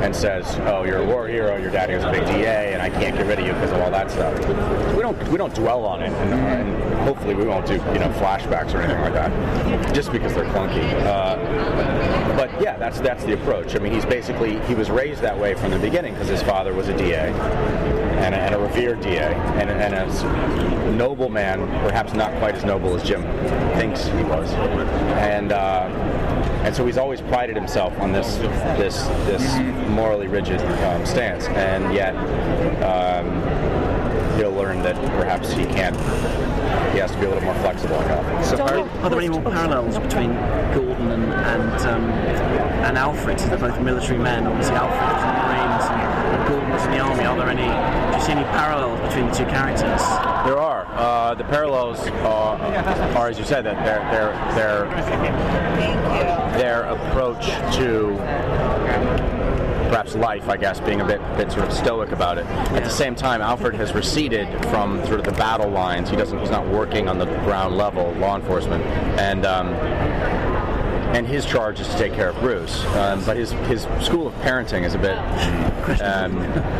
and says, "Oh, you're a war hero. Your daddy was a big DA, and I can't get rid of you because of all that stuff." We don't dwell on it, and hopefully we won't do flashbacks or anything like that, just because they're clunky. But yeah, that's the approach. I mean, he was raised that way from the beginning because his father was a DA, and a revered DA, and a noble man, perhaps not quite as noble as Jim thinks he was, and so he's always prided himself on this morally rigid stance, and yet he'll learn that perhaps he has to be a little more flexible in that. So are there any more parallels between Gordon and Alfred? They're both military men. Obviously, Alfred was in the Marines and Gordon was in the Army. Do you see any parallels between the two characters? There are. The parallels are, as you said, that their approach to perhaps life, I guess, being a bit sort of stoic about it. At the same time, Alfred has receded from sort of the battle lines. He's not working on the ground level, law enforcement, and his charge is to take care of Bruce. But his school of parenting is a bit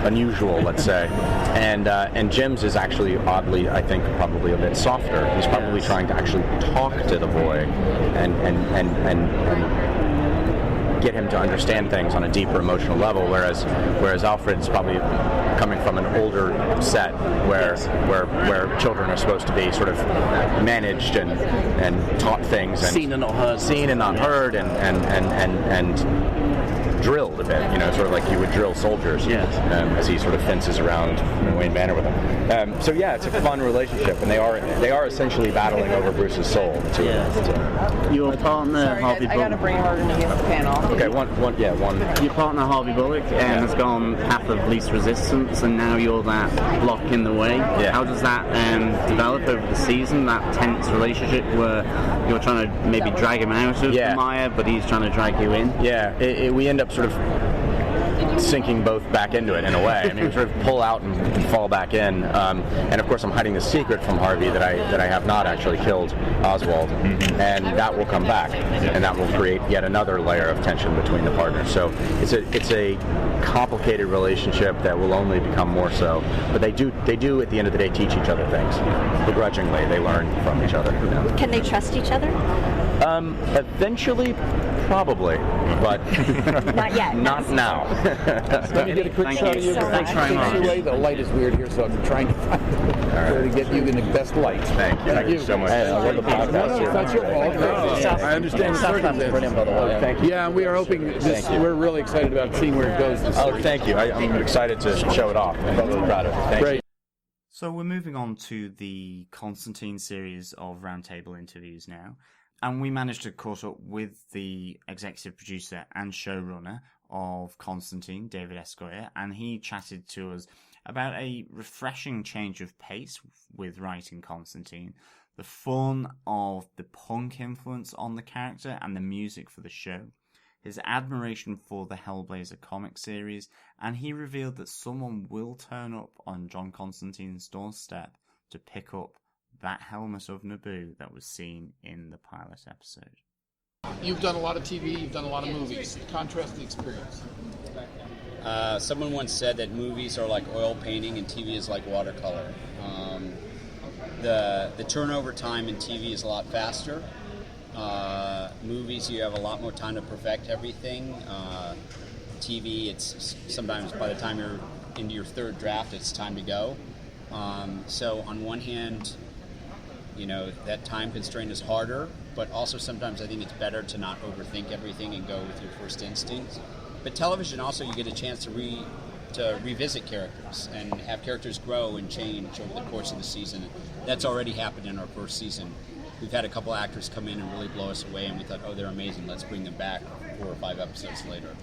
unusual, let's say, and Jim's is actually oddly, I think, probably a bit softer. He's probably trying to actually talk to the boy and get him to understand things on a deeper emotional level, whereas Alfred's probably coming from an older set where children are supposed to be sort of managed and taught things and seen and not heard, and drilled a bit, sort of like you would drill soldiers, as he sort of fences around Wayne Manor with them. So yeah, it's a fun relationship, and they are essentially battling over Bruce's soul. Your partner, Harvey Bullock. I gotta bring her in the panel. Okay, one. Your partner, Harvey Bullock, has gone path of least resistance, and now you're that block in the way. Yeah. How does that develop over the season? That tense relationship where you're trying to maybe drag him out of the mire, but he's trying to drag you in. Yeah, we end up sort of sinking both back into it in a way. I mean, we sort of pull out and fall back in. And of course, I'm hiding the secret from Harvey that I have not actually killed Oswald, and that will come back, and that will create yet another layer of tension between the partners. So it's a complicated relationship that will only become more so. But they do at the end of the day teach each other things. Begrudgingly, they learn from each other. Can they trust each other? Eventually, probably, but not yet. Not now. Let me get a quick shot of you. Thanks very much. The light is weird here, so I'm trying to find to get you in the best light. Thank you so much. Hey, I love the podcast. It's not your fault. I understand the circumstances. Thank you. Yeah, and we are hoping this. We're really excited about seeing where it goes. Thank you. I'm excited to show it off. I'm really proud of it. Thank you. So we're moving on to the Constantine series of roundtable interviews now. And we managed to caught up with the executive producer and showrunner of Constantine, David Escoyer, and he chatted to us about a refreshing change of pace with writing Constantine, the fun of the punk influence on the character and the music for the show, his admiration for the Hellblazer comic series, and he revealed that someone will turn up on John Constantine's doorstep to pick up that helmet of Naboo that was seen in the pilot episode. You've done a lot of TV, you've done a lot of movies. Contrast the experience. Someone once said that movies are like oil painting and TV is like watercolor. The turnover time in TV is a lot faster. Movies, you have a lot more time to perfect everything. TV, it's sometimes by the time you're into your third draft, it's time to go. So on one hand, that time constraint is harder, but also sometimes I think it's better to not overthink everything and go with your first instincts. But television also, you get a chance to revisit characters and have characters grow and change over the course of the season. That's already happened in our first season. We've had a couple actors come in and really blow us away, and we thought, they're amazing, let's bring them back 4 or 5 episodes later.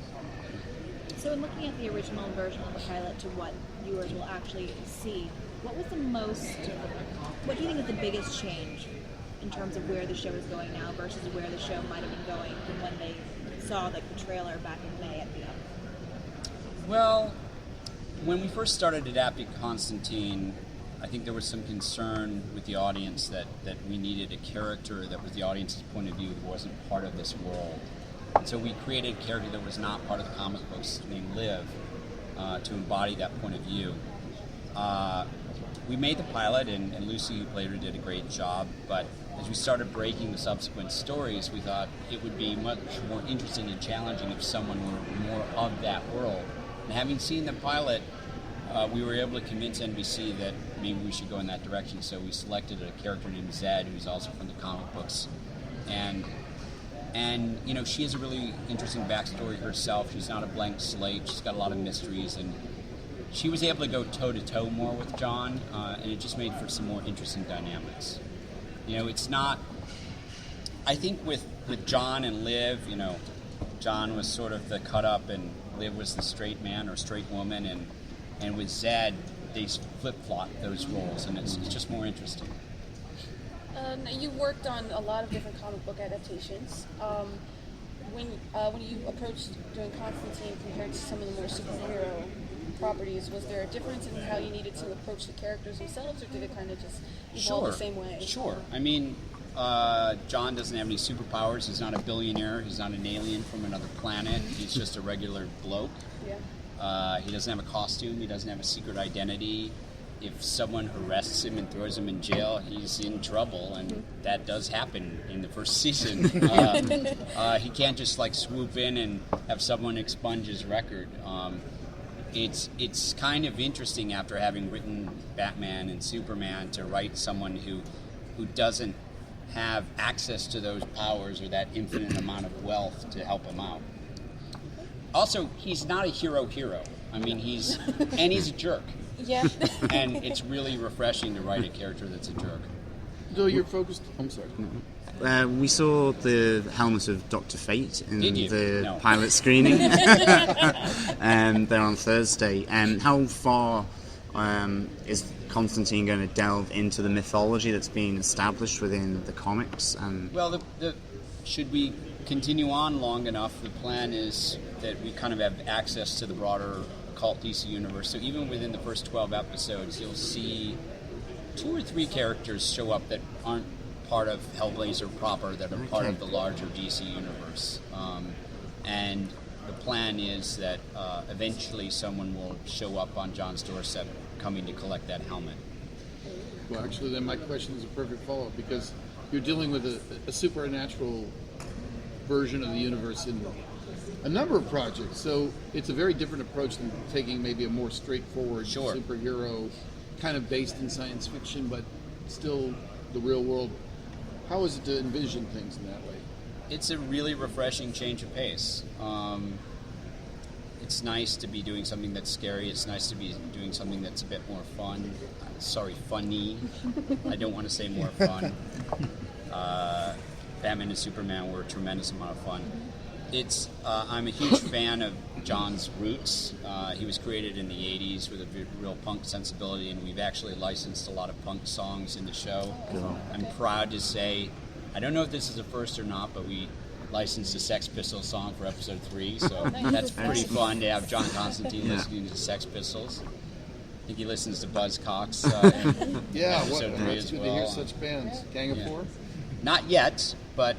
So in looking at the original version of the pilot to what viewers will actually see, what do you think is the biggest change in terms of where the show is going now versus where the show might have been going from when they saw the trailer back in May at the end? Well, when we first started adapting Constantine, I think there was some concern with the audience that we needed a character that was the audience's point of view that wasn't part of this world. And so we created a character that was not part of the comic books named Liv to embody that point of view. We made the pilot, and Lucy, who played her, did a great job, but as we started breaking the subsequent stories, we thought it would be much more interesting and challenging if someone were more of that world. And having seen the pilot, we were able to convince NBC that maybe we should go in that direction, so we selected a character named Zed, who's also from the comic books. And she has a really interesting backstory herself. She's not a blank slate. She's got a lot of mysteries, and she was able to go toe-to-toe more with John, and it just made for some more interesting dynamics. It's not... I think with John and Liv, John was sort of the cut-up, and Liv was the straight man or straight woman, and with Zed, they flip-flop those roles, and it's just more interesting. You worked on a lot of different comic book adaptations. When you approached doing Constantine compared to some of the more superhero properties, was there a difference in how you needed to approach the characters themselves, or did it kind of just evolve the same way? Sure. I mean, John doesn't have any superpowers. He's not a billionaire. He's not an alien from another planet. He's just a regular bloke. Yeah. He doesn't have a costume. He doesn't have a secret identity. If someone arrests him and throws him in jail, he's in trouble, and that does happen in the first season. He can't just swoop in and have someone expunge his record. It's kind of interesting after having written Batman and Superman to write someone who doesn't have access to those powers or that infinite amount of wealth to help him out. Also, he's not a hero. I mean, he's a jerk. Yeah. And it's really refreshing to write a character that's a jerk. So you're focused... I'm sorry. We saw the helmet of Dr. Fate in Did you? the No. pilot screening there on Thursday. How far is Constantine going to delve into the mythology that's being established within the comics? Well, should we continue on long enough, the plan is that we kind of have access to the broader occult DC universe. So even within the first 12 episodes, you'll see 2 or 3 characters show up that aren't part of Hellblazer proper, that are part of the larger DC universe. And the plan is that eventually someone will show up on John's doorstep coming to collect that helmet. Well, actually, then my question is a perfect follow-up, because you're dealing with a supernatural version of the universe in a number of projects. So it's a very different approach than taking maybe a more straightforward superhero kind of based in science fiction, but still the real world. How is it to envision things in that way? It's a really refreshing change of pace. It's nice to be doing something that's scary. It's nice to be doing something that's a bit more fun. Funny. I don't want to say more fun. Batman and Superman were a tremendous amount of fun. I'm a huge fan of John's roots. He was created in the 80s with a real punk sensibility, and we've actually licensed a lot of punk songs in the show. Cool. I'm proud to say, I don't know if this is a first or not, but we licensed a Sex Pistols song for episode 3, so that's pretty fun to have John Constantine listening to Sex Pistols. I think he listens to Buzzcocks in episode 3 as good well. to hear such bands. Gang of Four? Not yet, but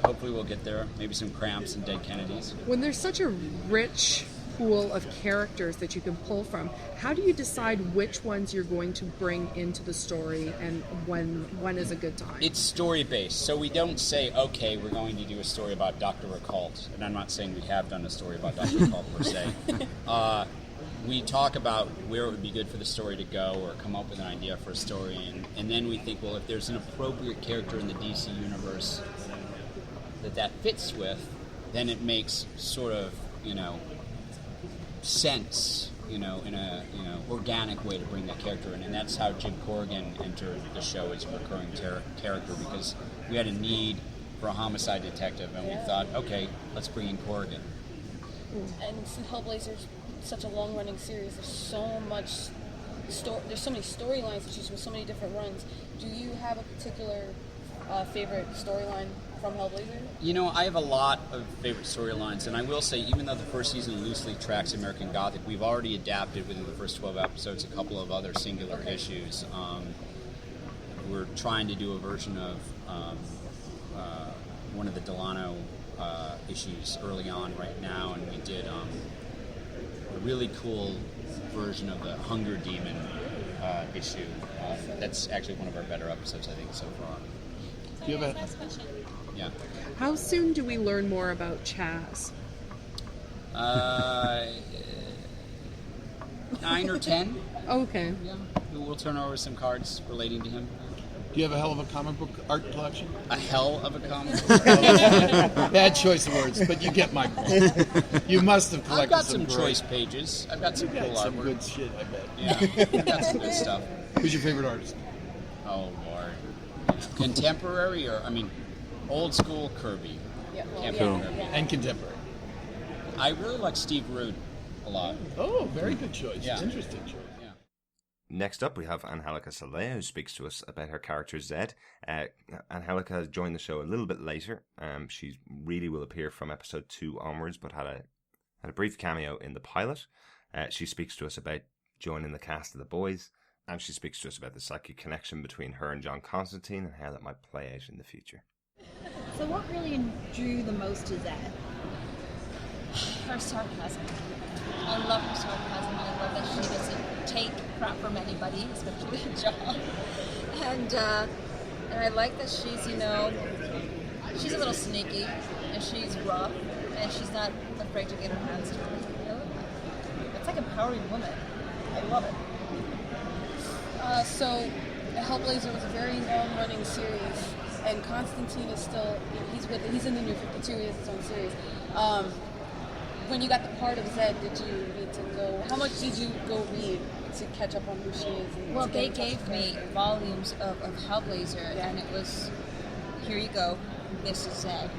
hopefully we'll get there. Maybe some Cramps and Dead Kennedys. When there's such a rich pool of characters that you can pull from, how do you decide which ones you're going to bring into the story and when is a good time? It's story-based, so we don't say, okay, we're going to do a story about Dr. Occult, and I'm not saying we have done a story about Dr. Occult per se. We talk about where it would be good for the story to go or come up with an idea for a story, and then we think, well, if there's an appropriate character in the DC universe that fits with, then it makes sort of, sense, in a organic way to bring that character in. And that's how Jim Corrigan entered the show as a recurring character, because we had a need for a homicide detective, and we thought, okay, let's bring in Corrigan. And since Hellblazer's such a long-running series, there's so much there's so many storylines to choose from, so many different runs. Do you have a particular favorite storyline from Hellblazer? I have a lot of favorite storylines, and I will say, even though the first season loosely tracks American Gothic, we've already adapted within the first 12 episodes a couple of other singular issues. We're trying to do a version of one of the Delano issues early on right now, and we did a really cool version of the Hunger Demon issue. That's actually one of our better episodes, I think, so far. Do you have a... Last question. Yeah. How soon do we learn more about Chaz? 9 or 10. Okay. Yeah. We'll turn over some cards relating to him. Do you have a hell of a comic book art collection? A hell of a comic book? Bad choice of words, but you get my point. You must have collected I've got some choice pages. I've got some cool artwork. Some good shit, I bet. Yeah, I've got some good stuff. Who's your favorite artist? Oh, Lord. Contemporary old school Kirby. Yeah. Kirby. And contemporary. I really like Steve Rude a lot. Oh, very good choice. Yeah. Interesting choice. Next up, we have Angelica Salea, who speaks to us about her character Zed. Angelica has joined the show a little bit later. She really will appear from episode 2 onwards, but had a brief cameo in the pilot. She speaks to us about joining the cast of The Boys, and she speaks to us about the psychic connection between her and John Constantine and how that might play out in the future. So what really drew the most to Zed? Her sarcasm. I love her sarcasm. I love that she doesn't take crap from anybody, especially John. And I like that she's, she's a little sneaky, and she's rough, and she's not afraid to get her hands dirty. It's like empowering woman. I love it. So Hellblazer was a very long-running series, and Constantine is still, he's in the New 52, he has his own series. when you got the part of Zed, did you need to go? How much did you go read to catch up on who she is? And well, they gave me volumes of Hellblazer, and it was, here you go, this is Zed.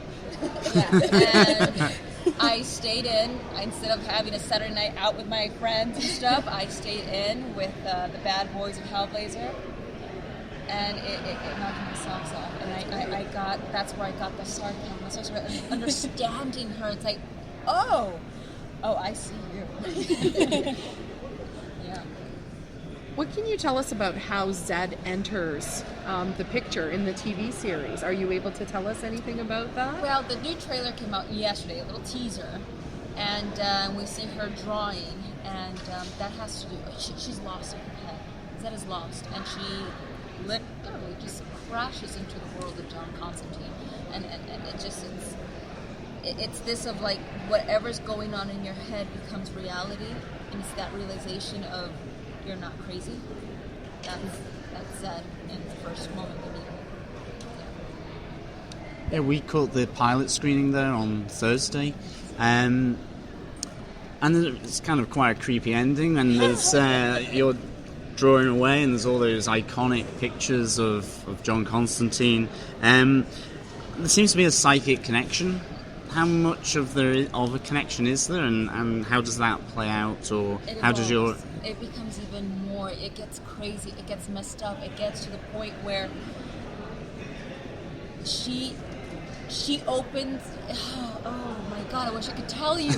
And I stayed in, instead of having a Saturday night out with my friends and stuff, I stayed in with the bad boys of Hellblazer, and it knocked my socks off. And that's where I got the sarcasm. I started understanding her. It's like, oh, I see you. Yeah. What can you tell us about how Zed enters the picture in the TV series? Are you able to tell us anything about that? Well, the new trailer came out yesterday, a little teaser, and we see her drawing, and that has to do, she's lost in her head. Zed is lost, and she literally just crashes into the world of John Constantine, and it just, it's this of like, whatever's going on in your head becomes reality, and it's that realization of, you're not crazy. That's Zed in the first moment we meet her. Yeah, we caught the pilot screening there on Thursday, and it's kind of quite a creepy ending. And there's you're drawing away, and there's all those iconic pictures of John Constantine. There seems to be a psychic connection. How much of a connection is there, and how does that play out, or how does your... It becomes even more, it gets crazy, it gets messed up, it gets to the point where she opens, oh my god, I wish I could tell you.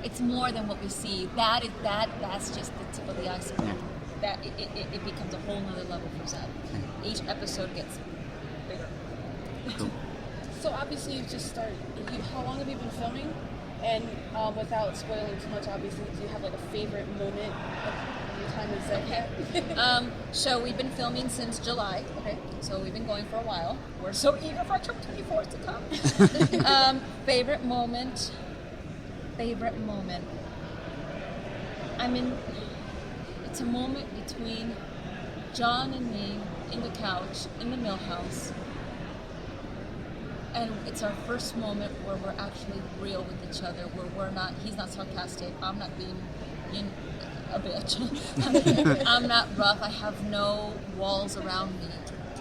It's more than what we see. That's just the tip of the iceberg. That it becomes a whole nother level for Zed. Each episode gets bigger. Cool. So obviously you've just started. How long have you been filming? And without spoiling too much, obviously, do you have like a favorite moment of your time with Zed? So we've been filming since July. Okay. So we've been going for a while. We're so eager for October 24th to come. Favorite moment. It's a moment between John and me in the couch in the mill house. And it's our first moment where we're actually real with each other, where he's not sarcastic, I'm not being a bitch. I'm not rough, I have no walls around me,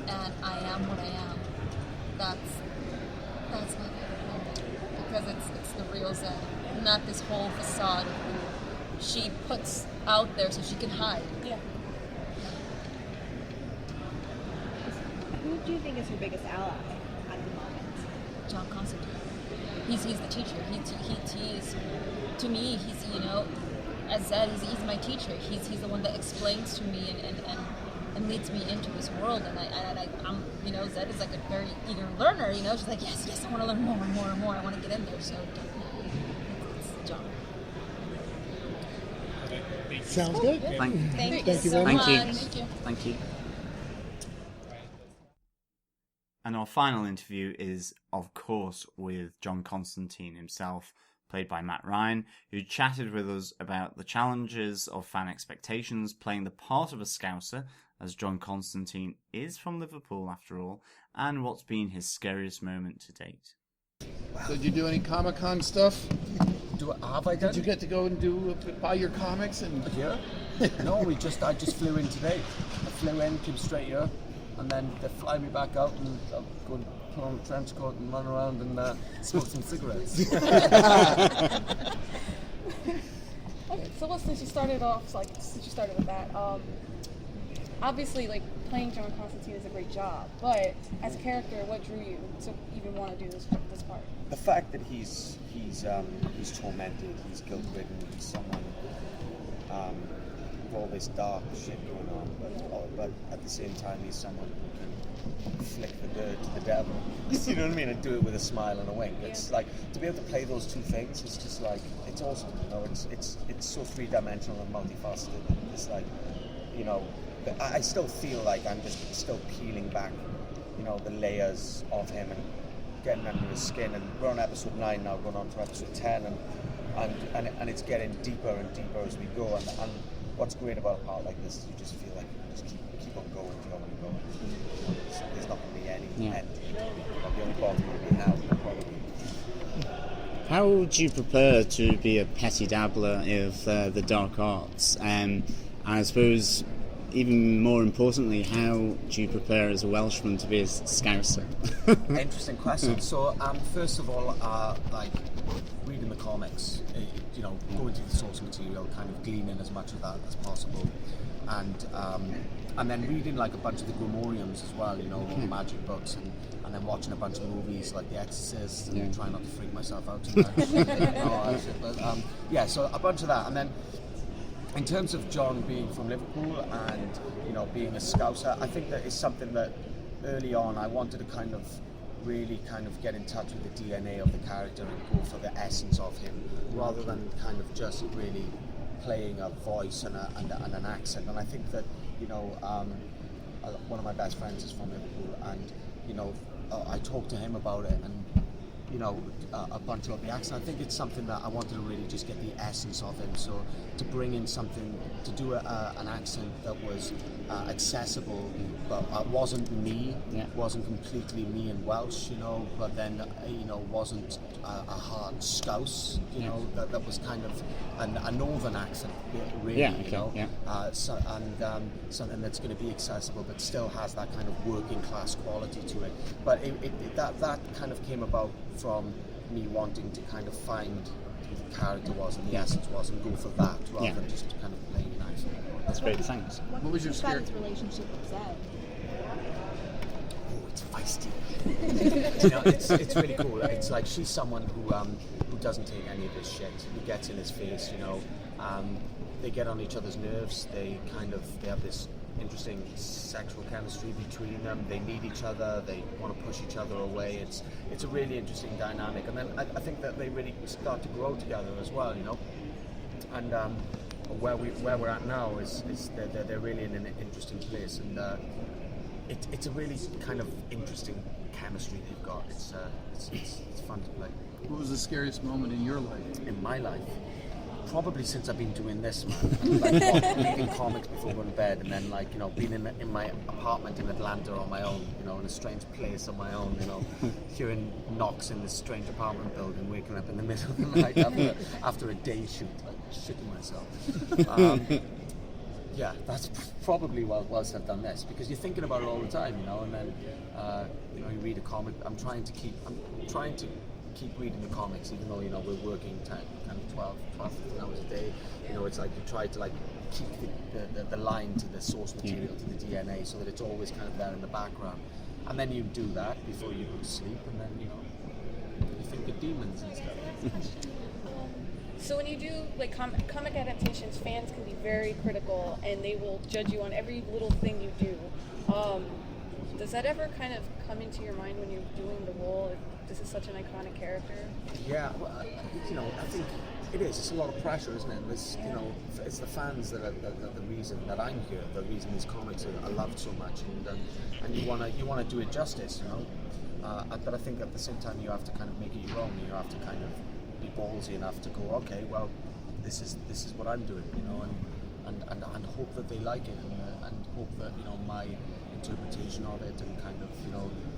and I am what I am. That's my favorite moment, because it's the real Zed, not this whole facade who she puts out there so she can hide. Yeah. Who do you think is her biggest ally at the moment? John Constantine. He's the teacher. He is, to me, he's, as Zed, he's my teacher. He's the one that explains to me and leads me into his world. And I'm Zed is like a very eager learner. She's like, yes, I want to learn more and more and more. I want to get in there. So definitely, it's John. Sounds good. Thank you very much. Thank you. And our final interview is, of course, with John Constantine himself, played by Matt Ryan, who chatted with us about the challenges of fan expectations, playing the part of a Scouser, as John Constantine is from Liverpool after all, and what's been his scariest moment to date. So did you do any Comic-Con stuff? Have I done? Did you get to go and buy your comics? And Yeah. No, I just flew in today. I flew in, came straight here. And then they fly me back out, and I'll go and put on a trench coat and run around and smoke some cigarettes. Okay, so since you started with that, obviously, like, playing John Constantine is a great job, but as a character, what drew you to even want to do this part? The fact that he's tormented, he's guilt-ridden, he's someone with all this dark shit going on, but at the same time he's someone who can flick the dirt to the devil. You know what I mean? And do it with a smile and a wink. It's like, to be able to play those two things, it's just like, it's awesome. It's so three-dimensional and multifaceted. It's like, I still feel like I'm just still peeling back, the layers of him and getting under his skin. And we're on episode 9 now, going on to episode 10, and it's getting deeper and deeper as we go. And what's great about a part like this is you just feel like you just keep on going. There's not going to be any end. The only part going to be now, probably. How do you prepare to be a petty dabbler of the dark arts? And I suppose, even more importantly, how do you prepare as a Welshman to be a Scouser? Interesting question. So, first of all, like reading the comics, going to the source material, kind of gleaning as much of that as possible, and then reading like a bunch of the Grimoriums as well, all the magic books, and then watching a bunch of movies like The Exorcist, and trying not to freak myself out too much. But so a bunch of that, and then in terms of John being from Liverpool and being a Scouser, I think that is something that early on I wanted to kind of really get in touch with the DNA of the character and go for the essence of him, rather than kind of just really playing a voice and an accent. And I think that one of my best friends is from Liverpool, and I talked to him about it, and a bunch of the accent. I think it's something that I wanted to really just get the essence of him. So to bring in something, to do an accent that was accessible, but wasn't me, wasn't completely me in Welsh, but then wasn't a hard Scouse, that was kind of a northern accent, really, something that's going to be accessible, but still has that kind of working class quality to it. But that kind of came about from me wanting to kind of find who the character was and the essence was, and go for that rather than just kind of playing an accent. That's great, thanks. What was your scare? Relationship with Zed? Oh, it's feisty. It's really cool. It's like she's someone who doesn't take any of his shit, who gets in his face. They get on each other's nerves. They have this interesting sexual chemistry between them. They need each other. They want to push each other away. It's a really interesting dynamic, and then I think that they really start to grow together as well. And where we're at now is they're really in an interesting place, and it's a really kind of interesting chemistry they've got. It's fun to play. What was the scariest moment in your life? In my life? Probably since I've been doing this, man. Like reading comics before going to bed, and then being in my apartment in Atlanta on my own, in a strange place on my own, hearing knocks in this strange apartment building, waking up in the middle of the night after a day shoot, like shitting myself. That's probably whilst I've done this, because you're thinking about it all the time, and then you read a comic. I'm trying to keep reading the comics, even though we're working 12, 15 hours a day. It's like you try to keep the line to the source material, to the DNA, so that it's always kind of there in the background. And then you do that before you go to sleep, and then you think of demons and stuff. So when you do comic adaptations, fans can be very critical, and they will judge you on every little thing you do. Does that ever kind of come into your mind when you're doing the role? If this is such an iconic character. Yeah, well, I think it is. It's a lot of pressure, isn't it? It's the fans that are the reason that I'm here. The reason these comics are loved so much, and you wanna do it justice, But I think at the same time you have to kind of make it your own. You have to kind of be ballsy enough to go, okay, well, this is what I'm doing, and hope that they like it, and hope that my interpretation of it, and kind of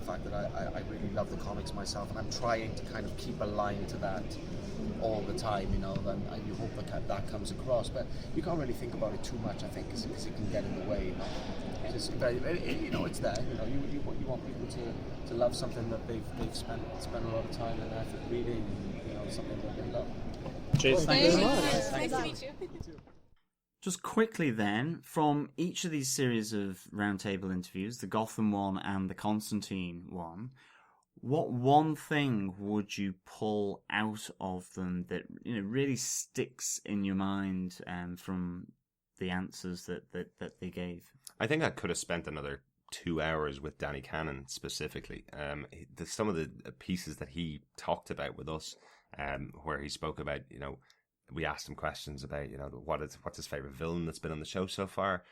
the fact that I really love the comics myself, and I'm trying to kind of keep a line to that all the time, and you hope that comes across, but you can't really think about it too much, I think, because it can get in the way. It's there. You want people to love something that they've spent a lot of time and effort reading, and something that they love. Cheers. Thank you very much. Nice to meet you. Just quickly then, from each of these series of roundtable interviews, the Gotham one and the Constantine one, what one thing would you pull out of them that really sticks in your mind from the answers that they gave? I think I could have spent another 2 hours with Danny Cannon specifically. Some of the pieces that he talked about with us, where he spoke about, we asked him questions about, what's his favourite villain that's been on the show so far,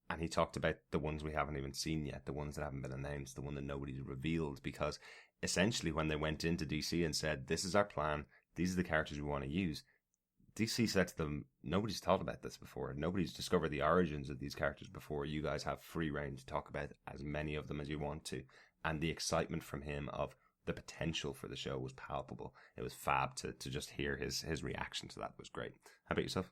and he talked about the ones we haven't even seen yet, the ones that haven't been announced, the one that nobody's revealed, because essentially when they went into DC and said, this is our plan, these are the characters we want to use, DC said to them, nobody's thought about this before, nobody's discovered the origins of these characters before, you guys have free reign to talk about as many of them as you want to, and the excitement from him of the potential for the show was palpable. It was fab to just hear his reaction to that. Was great. How about yourself?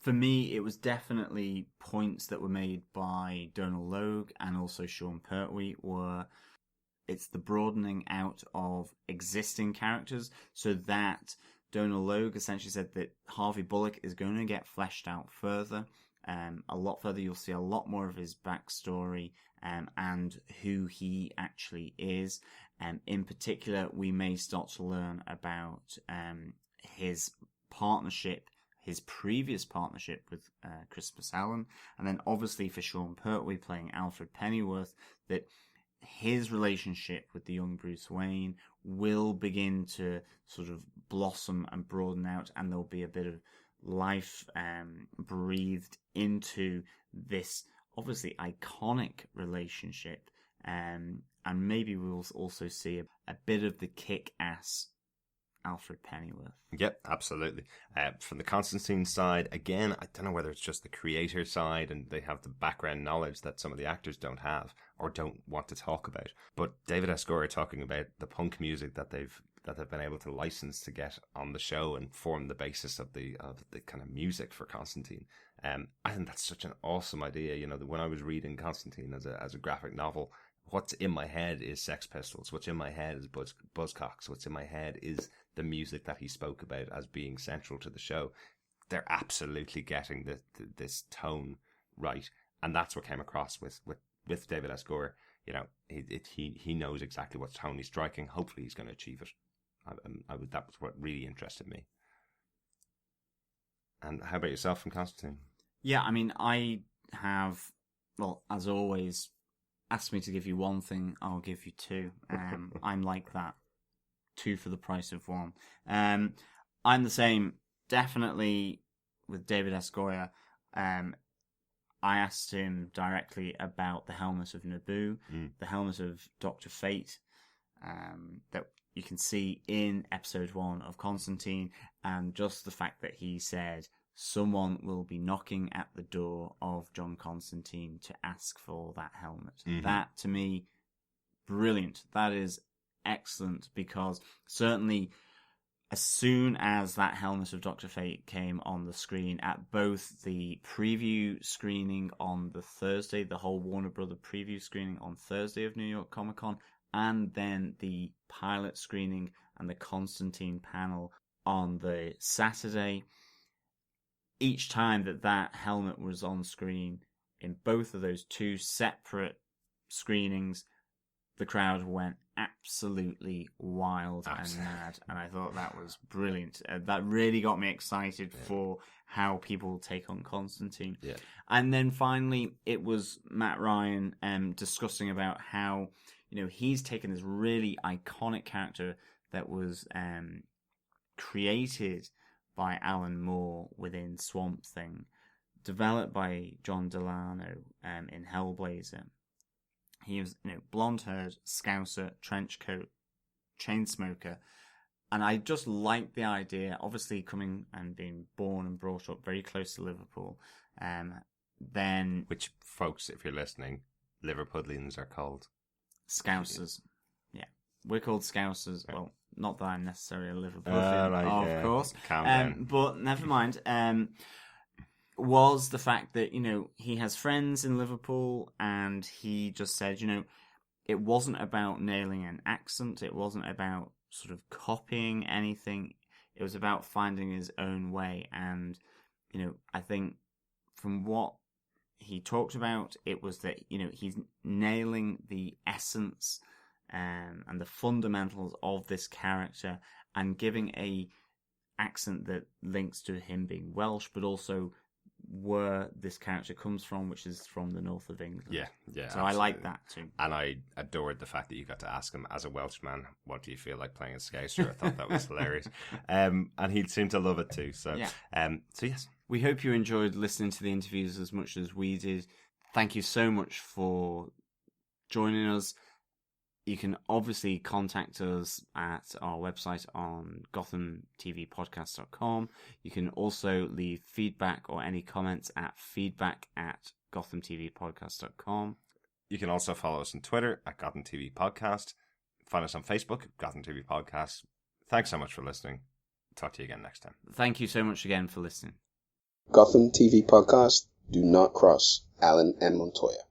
For me, it was definitely points that were made by Donal Logue and also Sean Pertwee it's the broadening out of existing characters, so that Donal Logue essentially said that Harvey Bullock is going to get fleshed out further, a lot further. You'll see a lot more of his backstory and who he actually is. In particular, we may start to learn about his partnership, his previous partnership with Crispus Allen, and then obviously for Sean Pertwee playing Alfred Pennyworth, that his relationship with the young Bruce Wayne will begin to sort of blossom and broaden out, and there'll be a bit of life breathed into this obviously iconic relationship, and maybe we'll also see a bit of the kick-ass Alfred Pennyworth. Yep, absolutely. From the Constantine side, again, I don't know whether it's just the creator side and they have the background knowledge that some of the actors don't have or don't want to talk about. But David S. Goyer talking about the punk music that they've been able to license to get on the show and form the basis of the kind of music for Constantine. I think that's such an awesome idea. You know, when I was reading Constantine as a graphic novel, what's in my head is Sex Pistols. What's in my head is Buzzcocks. What's in my head is the music that he spoke about as being central to the show. They're absolutely getting this tone right, and that's what came across with David S. Goyer. You know, he knows exactly what tone he's striking. Hopefully, he's going to achieve it. That was what really interested me. And how about yourself from Constantine? Yeah, I mean, I have, well, as always, ask me to give you one thing, I'll give you two. I'm like that. 2 for the price of 1. I'm the same, definitely, with David S. Goyer. I asked him directly about the helmet of Naboo, the helmet of Dr. Fate, that you can see in episode 1 of Constantine, and just the fact that he said someone will be knocking at the door of John Constantine to ask for that helmet. Mm-hmm. That, to me, brilliant. That is excellent, because certainly as soon as that helmet of Dr. Fate came on the screen at both the preview screening on the Thursday, the whole Warner Brother preview screening on Thursday of New York Comic Con, and then the pilot screening and the Constantine panel on the Saturday, each time that helmet was on screen in both of those 2 separate screenings, the crowd went absolutely wild and mad, and I thought that was brilliant. That really got me excited for how people take on Constantine. Yeah. And then finally, it was Matt Ryan discussing about how, you know, he's taken this really iconic character that was created by Alan Moore within Swamp Thing, developed by John Delano in Hellblazer. He was, you know, blonde-haired, scouser, trench coat, chain smoker, and I just liked the idea. Obviously, coming and being born and brought up very close to Liverpool, then which, folks, if you're listening, Liverpudlians are called Scousers. Yeah, we're called Scousers. Right. Well, not that I'm necessarily a Liverpudlian, of course. Calm down. But never mind. Was the fact that, you know, he has friends in Liverpool, and he just said, you know, it wasn't about nailing an accent, it wasn't about sort of copying anything, it was about finding his own way. And, you know, I think from what he talked about, it was that, you know, he's nailing the essence and the fundamentals of this character, and giving a accent that links to him being Welsh, but also where this character comes from, which is from the north of England. Yeah. So absolutely. I like that too. And I adored the fact that you got to ask him, as a Welshman, what do you feel like playing a Scouser? I thought that was hilarious. And he seemed to love it too. So, so yes. We hope you enjoyed listening to the interviews as much as we did. Thank you so much for joining us. You can obviously contact us at our website on GothamTVPodcast.com. You can also leave feedback or any comments at feedback@GothamTVPodcast.com. You can also follow us on Twitter at Gotham TV Podcast, Find us on Facebook, Gotham TV Podcast. Thanks so much for listening. Talk to you again next time. Thank you so much again for listening. Gotham TV Podcast. Do not cross Alan and Montoya.